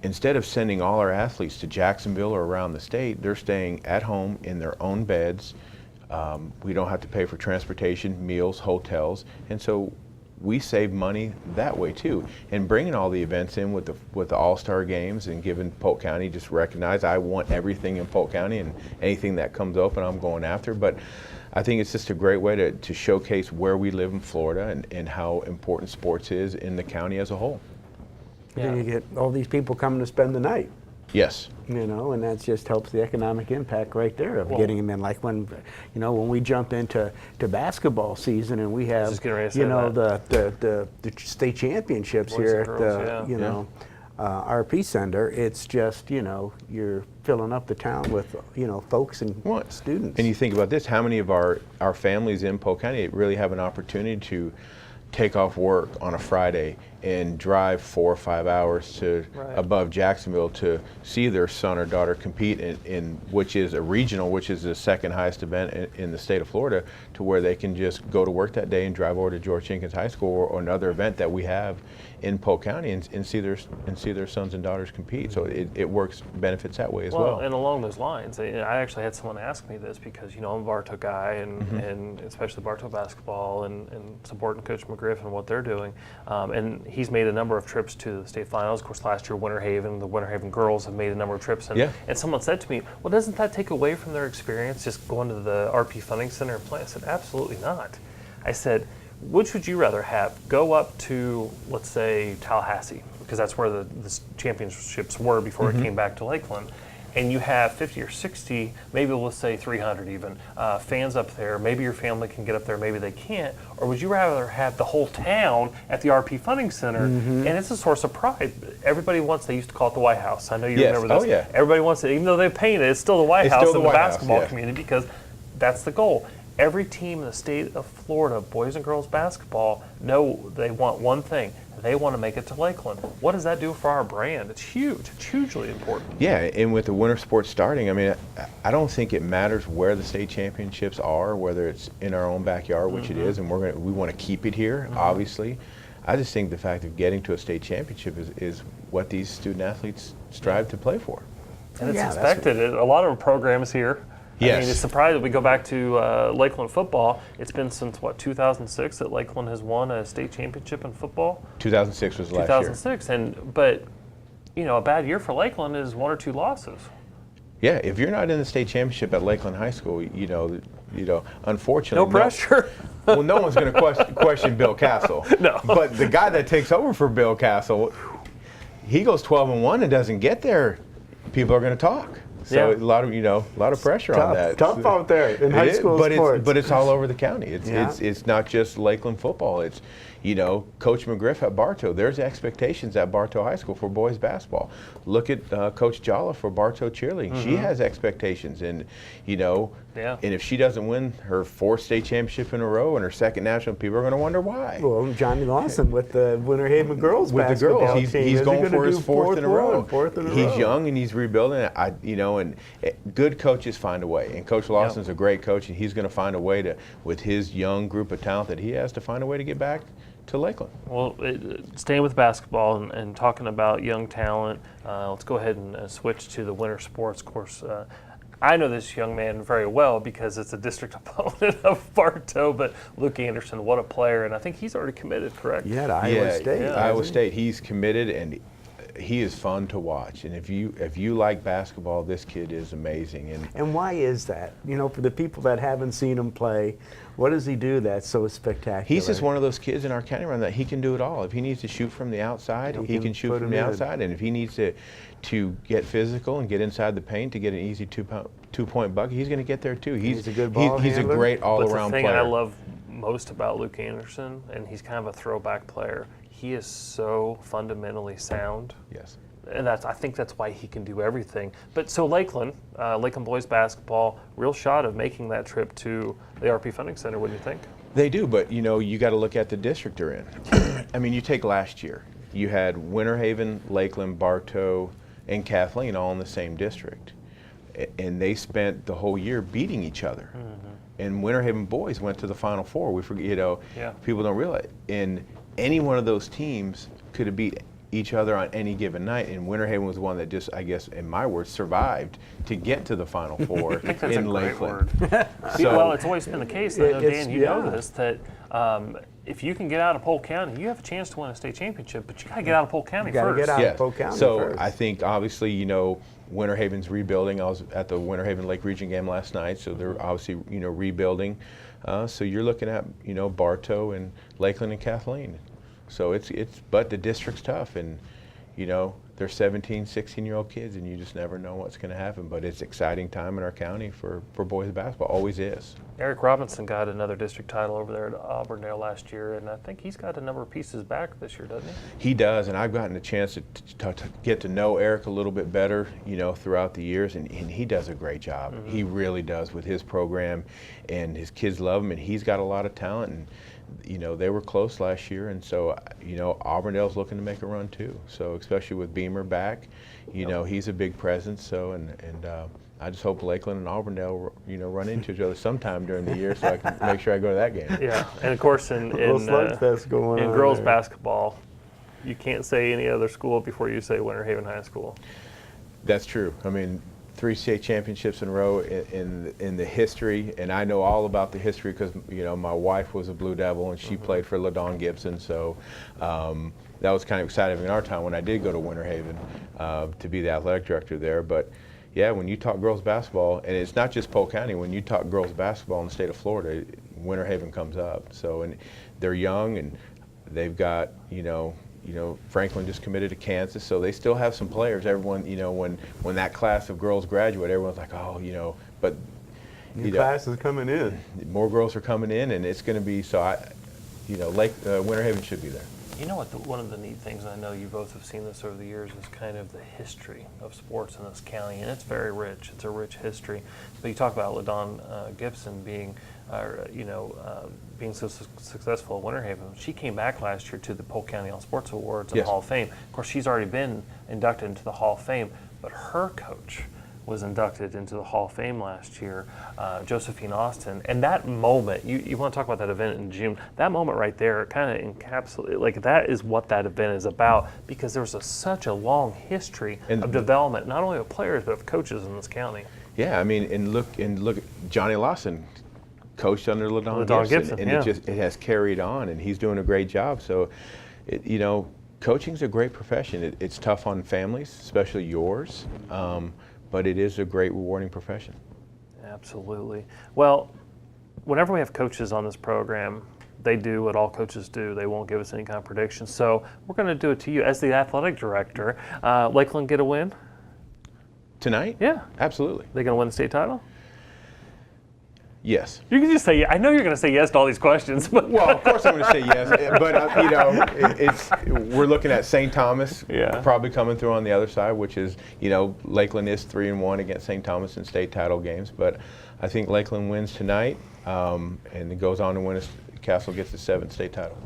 G: instead of sending all our athletes to Jacksonville or around the state, they're staying at home in their own beds. We don't have to pay for transportation, meals, hotels, and so we save money that way too. And bringing all the events in with the All-Star games and giving Polk County, just recognize I want everything in Polk County, and anything that comes open I'm going after. But I think it's just a great way to showcase where we live in Florida and how important sports is in the county as a whole.
B: Yeah. Then you get all these people coming to spend the night.
G: Yes.
B: You know, and that just helps the economic impact right there of getting them in. Like when we jump into basketball season and we have, the state championships
A: Boys
B: here
A: and
B: at
A: girls,
B: the, RP Center, it's just, you're filling up the town with, folks and students.
G: And you think about this, how many of our families in Polk County really have an opportunity to take off work on a Friday and drive 4 or 5 hours to above Jacksonville to see their son or daughter compete in which is a regional, which is the second highest event in the state of Florida, to where they can just go to work that day and drive over to George Jenkins High School or another event that we have in Polk County and see their sons and daughters compete. So it works, benefits that way as well.
A: And along those lines, I actually had someone ask me this because, I'm a Bartow guy and especially Bartow basketball and supporting Coach McGriff and what they're doing. And he's made a number of trips to the state finals. Of course, last year, the Winter Haven girls have made a number of trips. And someone said to me, well, doesn't that take away from their experience just going to the RP Funding Center and play? I said, absolutely not. I said, which would you rather have? Go up to, let's say, Tallahassee, because that's where the championships were before it came back to Lakeland. And you have 50 or 60, maybe let's say 300 even, fans up there. Maybe your family can get up there, maybe they can't. Or would you rather have the whole town at the RP Funding Center? And it's a source of pride. Everybody wants, they used to call it the White House. I know you remember this.
G: Oh, yeah.
A: Everybody wants it, even though they painted it, it's still the White House in the basketball community, because that's the goal. Every team in the state of Florida, boys and girls basketball, know they want one thing. They want to make it to Lakeland. What does that do for our brand? It's huge. It's hugely important.
G: Yeah, and with the winter sports starting, I mean, I don't think it matters where the state championships are, whether it's in our own backyard, which it is, and we want to keep it here, obviously. I just think the fact of getting to a state championship is what these student athletes strive to play for.
A: And it's expected. A lot of programs here.
G: Yes.
A: I mean, it's surprising that we go back to Lakeland football. It's been since, 2006 that Lakeland has won a state championship in football?
G: 2006 was last
A: 2006. But, a bad year for Lakeland is 1 or 2 losses.
G: Yeah, if you're not in the state championship at Lakeland High School, unfortunately.
A: No pressure.
G: Well, no one's going to question Bill Castle. No. But the guy that takes over for Bill Castle, he goes 12-1 and doesn't get there. People are going to talk. So a lot of pressure on that.
B: Tough out there in high school sports.
G: But it's all over the county. It's not just Lakeland football. It's Coach McGriff at Bartow. There's expectations at Bartow High School for boys basketball. Look at Coach Jala for Bartow cheerleading. She has expectations, and and if she doesn't win her 4th state championship in a row and her 2nd national, people are going to wonder why.
B: Well, Johnny Lawson with the Winter Haven girls
G: with
B: basketball
G: the girls,
B: team.
G: he's going for his 4th in a row.
B: Fourth in a
G: He's
B: row.
G: young and he's rebuilding. And good coaches find a way. And Coach Lawson's a great coach, and he's going to find a way to, with his young group of talent that he has, to find a way to get back to Lakeland.
A: Well, staying with basketball and talking about young talent, let's go ahead and switch to the winter sports. Of course, I know this young man very well because it's a district opponent of Bartow, but Luke Anderson, what a player, and I think he's already committed, correct?
B: Yeah, to Iowa State.
A: Yeah.
G: Iowa State. He's committed, and he is fun to watch. And if you like basketball, this kid is amazing.
B: And why is that? You know, for the people that haven't seen him play, what does he do that's so spectacular?
G: He's just one of those kids in our county run that he can do it all. If he needs to shoot from the outside, he can shoot from the outside. And if he needs to get physical and get inside the paint to get an easy two-point bucket, he's going to get there too. He's
B: a good ball
G: He's a
B: handler.
G: great all-around
A: But the
G: player.
A: thing I love most about Luke Anderson, and he's kind of a throwback player, he is so fundamentally sound.
G: Yes.
A: And I think that's why he can do everything. But so Lakeland boys basketball, real shot of making that trip to the RP Funding Center, wouldn't you think?
G: They do, but you got to look at the district they're in. I mean, you take last year. You had Winter Haven, Lakeland, Bartow, and Kathleen all in the same district. And they spent the whole year beating each other. Mm-hmm. And Winter Haven boys went to the Final Four. We forget, people don't realize. And any one of those teams could have beat each other on any given night, and Winter Haven was one that just, I guess, in my words, survived to get to the Final Four in Lakeland.
A: Well, it's always been the case, I know, Dan, you know this, that if you can get out of Polk County, you have a chance to win a state championship, but you got to get out of Polk County first.
B: Get out of Polk County
G: so I think, obviously, Winter Haven's rebuilding. I was at the Winter Haven Lake Region game last night, so they're obviously, rebuilding. So you're looking at, Bartow and Lakeland and Kathleen. So but the district's tough, and they're 17, 16-year-old kids, and you just never know what's going to happen. But it's exciting time in our county for boys basketball. Always is.
A: Eric Robinson got another district title over there at Auburndale last year, and I think he's got a number of pieces back this year, doesn't he?
G: He does, and I've gotten a chance to get to know Eric a little bit better, throughout the years, and he does a great job. Mm-hmm. He really does with his program, and his kids love him, and he's got a lot of talent. And they were close last year, and so, Auburndale's looking to make a run too. So, especially with Beamer back, he's a big presence. So, and I just hope Lakeland and Auburndale, run into each other sometime during the year so I can make sure I go to that game.
A: Yeah, and of course in girls basketball, you can't say any other school before you say Winter Haven High School.
G: That's true. I mean, 3 state championships in a row in the history, and I know all about the history because my wife was a Blue Devil and she played for LaDawn Gibson, so that was kind of exciting in our time when I did go to Winter Haven to be the athletic director there. But yeah, when you talk girls basketball, and it's not just Polk County, when you talk girls basketball in the state of Florida, Winter Haven comes up. So, and they're young, and they've got Franklin just committed to Kansas, so they still have some players. Everyone, when that class of girls graduate, everyone's like, oh, but
B: new class is coming in.
G: More girls are coming in, and it's going to be so. Winter Haven should be there.
A: You know what? One of the neat things, I know you both have seen this over the years, is kind of the history of sports in this county, and it's very rich. It's a rich history. But you talk about LaDawn Gibson being, being so successful at Winter Haven. She came back last year to the Polk County All Sports Awards and Hall of Fame. Of course, she's already been inducted into the Hall of Fame, but her coach was inducted into the Hall of Fame last year, Josephine Austin. And that moment, you want to talk about that event in June, that moment right there kind of encapsulates, that is what that event is about, because there's such a long history of development, not only of players, but of coaches in this county.
G: Yeah, I mean, and look, Johnny Lawson coached under LaDawn Gibson, and it has carried on, and he's doing a great job. So, coaching's a great profession. It's tough on families, especially yours. But it is a great, rewarding profession.
A: Absolutely. Well, whenever we have coaches on this program, they do what all coaches do. They won't give us any kind of predictions. So we're going to do it to you. As the athletic director, Lakeland get a win?
G: Tonight?
A: Yeah.
G: Absolutely.
A: They going to win the state title?
G: Yes.
A: You can just say, I know you're going to say yes to all these questions. But
G: well, of course I'm going to say yes, but we're looking at St. Thomas probably coming through on the other side, which is, Lakeland is 3-1 against St. Thomas in state title games, but I think Lakeland wins tonight, and it goes on to win. Castle gets the 7th state title.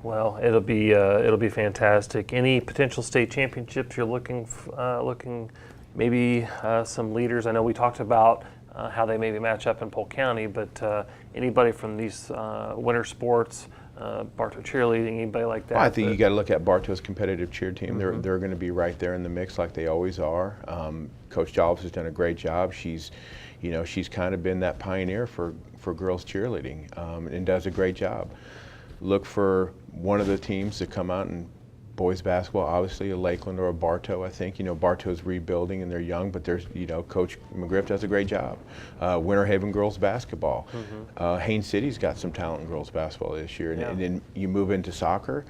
A: Well, it'll be fantastic. Any potential state championships you're looking maybe some leaders? I know we talked about how they maybe match up in Polk County, but anybody from these winter sports, Bartow cheerleading, anybody like that?
G: Well, I think you got to look at Bartow's competitive cheer team. They're going to be right there in the mix like they always are. Coach Jobs has done a great job. She's kind of been that pioneer for girls cheerleading and does a great job. Look for one of the teams to come out and boys basketball, obviously a Lakeland or a Bartow. I think Bartow's rebuilding and they're young, but there's Coach McGriff does a great job. Winter Haven girls basketball. Haines City's got some talent in girls basketball this year, and then you move into soccer.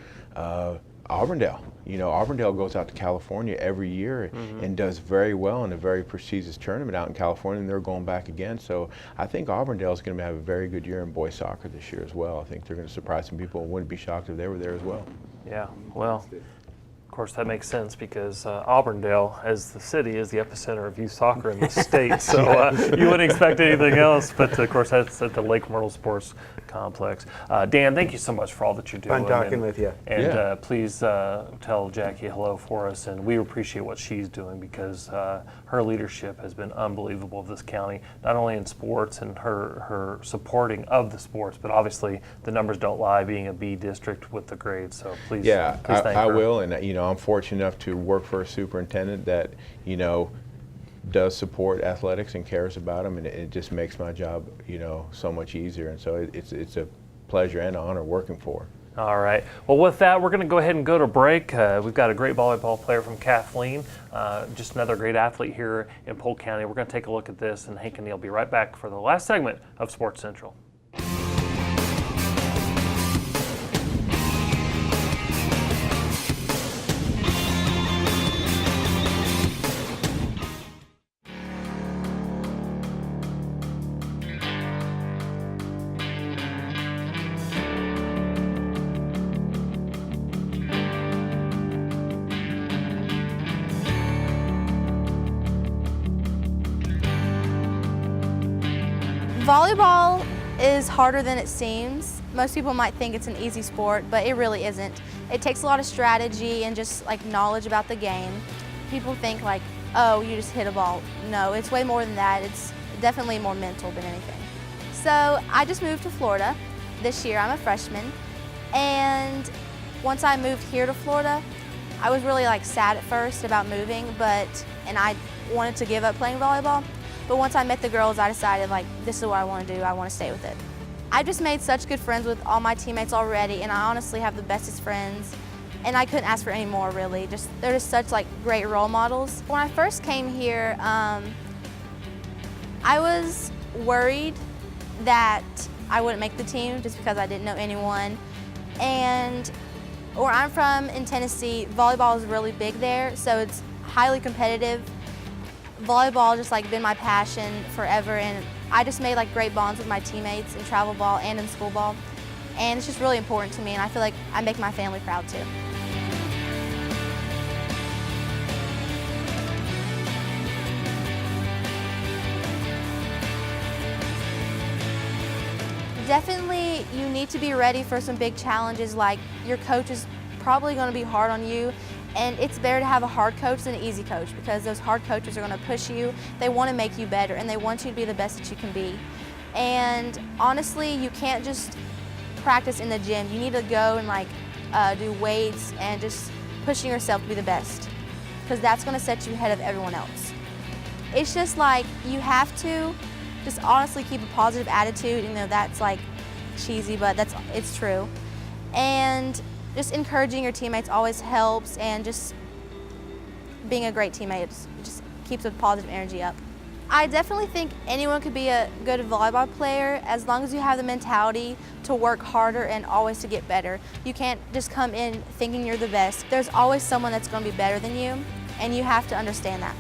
G: Auburndale. Auburndale goes out to California every year and does very well in a very prestigious tournament out in California, and they're going back again. So I think Auburndale is going to have a very good year in boys soccer this year as well. I think they're going to surprise some people and wouldn't be shocked if they were there as well.
A: Yeah, well, of course that makes sense because Auburndale, as the city, is the epicenter of youth soccer in the state. So you wouldn't expect anything else, but of course that's at the Lake Myrtle Sports Complex. Dan, thank you so much for all that you're doing.
B: Fun talking with you.
A: And please tell Jackie hello for us, and we appreciate what she's doing because her leadership has been unbelievable of this county, not only in sports and her supporting of the sports, but obviously the numbers don't lie, being a B district with the grades. So please,
G: yeah,
A: please thank
G: I
A: her.
G: will, and I'm fortunate enough to work for a superintendent that does support athletics and cares about them, and it just makes my job so much easier. And so it's a pleasure and honor working for her.
A: All right. Well, with that, we're going to go ahead and go to break. We've got a great volleyball player from Kathleen, just another great athlete here in Polk County. We're going to take a look at this, and Hank and Neal will be right back for the last segment of Sports Central.
H: Volleyball is harder than it seems. Most people might think it's an easy sport, but it really isn't. It takes a lot of strategy and just like knowledge about the game. People think like, oh, you just hit a ball. No, it's way more than that. It's definitely more mental than anything. So I just moved to Florida this year. I'm a freshman. And once I moved here to Florida, I was really like sad at first about moving, and I wanted to give up playing volleyball. But once I met the girls, I decided like, this is what I want to do. I want to stay with it. I've just made such good friends with all my teammates already, and I honestly have the bestest friends. And I couldn't ask for any more, really. They're just such like great role models. When I first came here, I was worried that I wouldn't make the team just because I didn't know anyone. And where I'm from in Tennessee, volleyball is really big there, so it's highly competitive. Volleyball has just like been my passion forever, and I just made like great bonds with my teammates in travel ball and in school ball, and it's just really important to me, and I feel like I make my family proud too. Definitely you need to be ready for some big challenges, like your coach is probably going to be hard on you. And it's better to have a hard coach than an easy coach, because those hard coaches are going to push you. They want to make you better, and they want you to be the best that you can be. And honestly, you can't just practice in the gym. You need to go and like do weights and just pushing yourself to be the best, because that's going to set you ahead of everyone else. It's just like you have to just honestly keep a positive attitude. That's like cheesy, but it's true. And just encouraging your teammates always helps, and just being a great teammate just keeps a positive energy up. I definitely think anyone could be a good volleyball player as long as you have the mentality to work harder and always to get better. You can't just come in thinking you're the best. There's always someone that's going to be better than you, and you have to understand that.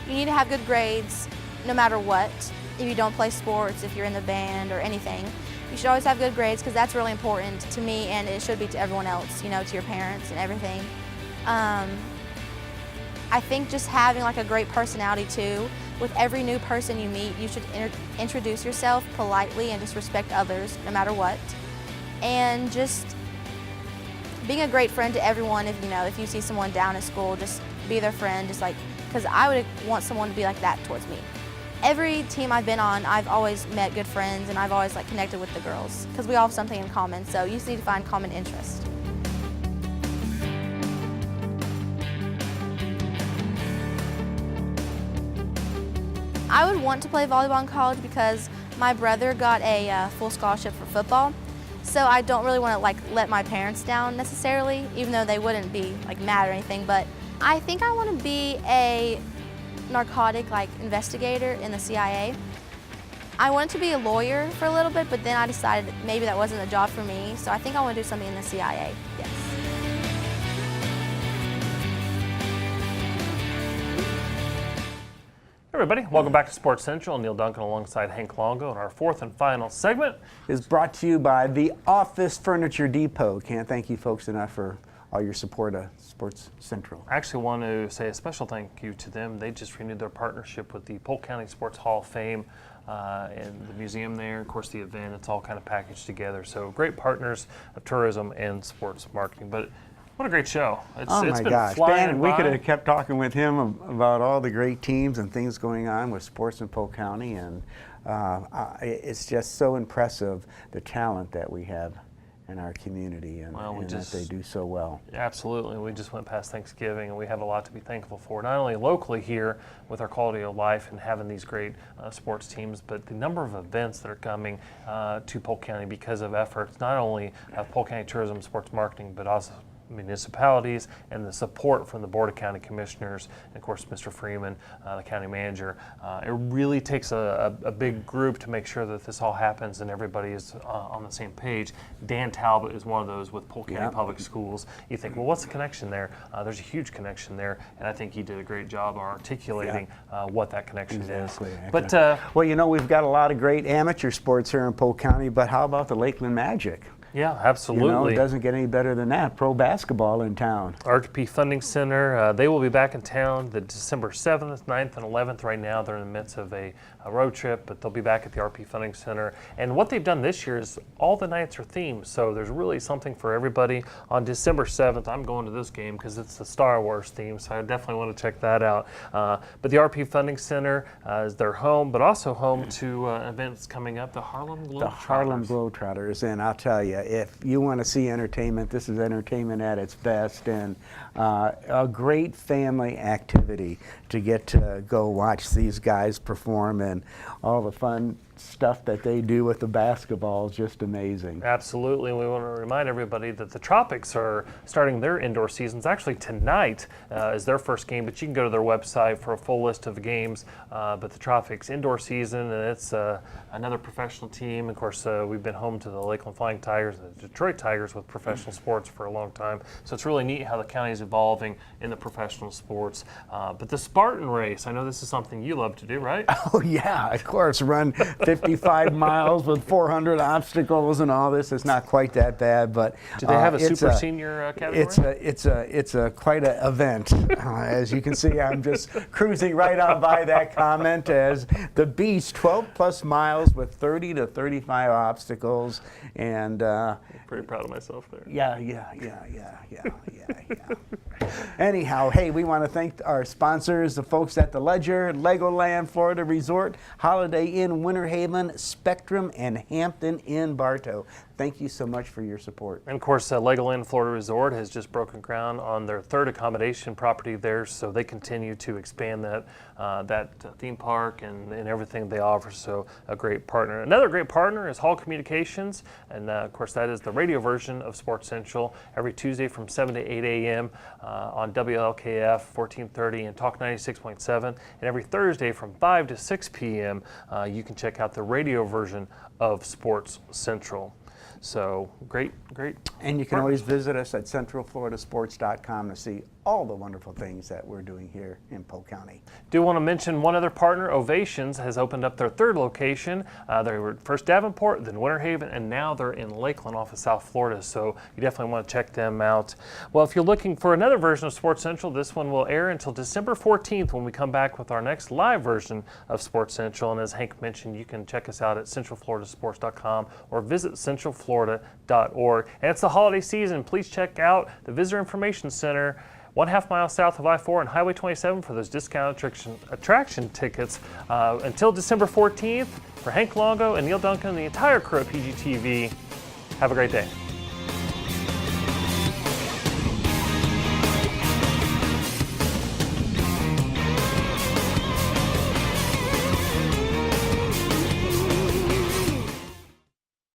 H: You need to have good grades no matter what. If you don't play sports, if you're in the band or anything, you should always have good grades, because that's really important to me, and it should be to everyone else, to your parents and everything. I think just having like a great personality too. With every new person you meet, you should introduce yourself politely and just respect others no matter what. And just being a great friend to everyone. If you see someone down at school, just be their friend, just like, because I would want someone to be like that towards me. every team I've been on, I've always met good friends, and I've always like connected with the girls because we all have something in common. So you just need to find common interest. I would want to play volleyball in college because my brother got a full scholarship for football. So I don't really want to like let my parents down necessarily, even though they wouldn't be like mad or anything. But I think I want to be a narcotic like investigator in the CIA. I wanted to be a lawyer for a little bit, but then I decided that maybe that wasn't a job for me. So I think I want to do something in the CIA. Yes.
A: Everybody, welcome back to Sports Central. Neal Duncan alongside Hank Longo, and our fourth and final segment
B: is brought to you by the Office Furniture Depot. Can't thank you folks enough for all your support of Sports Central.
A: I actually want to say a special thank you to them. They just renewed their partnership with the Polk County Sports Hall of Fame and the museum there. Of course, the event, it's all kind of packaged together. So great partners of tourism and sports marketing. But what a great show. It's
B: my
A: been
B: gosh,
A: flying
B: Dan, we
A: by.
B: could have kept talking with him about all the great teams and things going on with sports in Polk County, and it's just so impressive the talent that we have in our community, and, that they do so well.
A: Absolutely. We just went past Thanksgiving, and we have a lot to be thankful for, not only locally here with our quality of life and having these great sports teams, but the number of events that are coming to Polk County because of efforts not only of Polk County Tourism Sports Marketing, but also municipalities, and the support from the Board of County Commissioners, and of course Mr. Freeman, the county manager. It really takes a big group to make sure that this all happens and everybody is on the same page. Dan Talbot is one of those with Polk County Public Schools. You think, well, what's the connection there? There's a huge connection there, and I think he did a great job articulating what that connection is. But
B: well, you know, we've got a lot of great amateur sports here in Polk County, but how about the Lakeland Magic?
A: Yeah, absolutely.
B: You know, it doesn't get any better than that. Pro basketball in town.
A: RP Funding Center, they will be back in town the December 7th, 9th, and 11th. Right now they're in the midst of a road trip, but they'll be back at the RP Funding Center. And what they've done this year is all the nights are themed, so there's really something for everybody. On December 7th, I'm going to this game because it's the Star Wars theme, so I definitely want to check that out. But the RP Funding Center is their home, but also home to events coming up, the Harlem Globetrotters.
B: The Harlem Globetrotters, and I'll tell you, if you want to see entertainment, this is entertainment at its best, and a great family activity to get to go watch these guys perform, and all the fun stuff that they do with the basketball is just amazing.
A: Absolutely, and we want to remind everybody that the Tropics are starting their indoor seasons. Actually, tonight is their first game, but you can go to their website for a full list of the games. But the Tropics indoor season, and it's another professional team. Of course, we've been home to the Lakeland Flying Tigers and the Detroit Tigers with professional sports for a long time. So it's really neat how the county is evolving in the professional sports. But the Spartan race, I know this is something you love to do, right?
B: Oh yeah, of course, run 55 miles with 400 obstacles and all this. It's not quite that bad, but
A: do they have a super senior category?
B: It's a quite an event. As you can see, I'm just cruising right on by that comment as the Beast, 12 plus miles with 30 to 35 obstacles, and
A: I'm pretty proud of myself there.
B: Yeah. Anyhow, hey, we want to thank our sponsors, the folks at the Ledger, LEGOLAND, Florida Resort, Holiday Inn, Winter Haven, Spectrum, and Hampton Inn, Bartow. Thank you so much for your support.
A: And of course, LEGOLAND Florida Resort has just broken ground on their third accommodation property there, so they continue to expand that theme park and everything they offer. So a great partner. Another great partner is Hall Communications, and of course that is the radio version of Sports Central every Tuesday from 7 to 8 a.m. On WLKF 1430 and Talk 96.7, and every Thursday from 5 to 6 p.m. You can check out the radio version of Sports Central. So great.
B: And you can always visit us at centralfloridasports.com to see all the wonderful things that we're doing here in Polk County.
A: Do want to mention one other partner, Ovations, has opened up their third location. They were first Davenport, then Winter Haven, and now they're in Lakeland off of South Florida, so you definitely want to check them out. Well, if you're looking for another version of Sports Central, this one will air until December 14th when we come back with our next live version of Sports Central. And as Hank mentioned, you can check us out at centralfloridasports.com or visit centralflorida.org. And it's the holiday season. Please check out the Visitor Information Center 1/2 mile south of I-4 and Highway 27 for those discount attraction tickets until December 14th. For Hank Longo and Neal Duncan and the entire crew at PGTV, have a great day.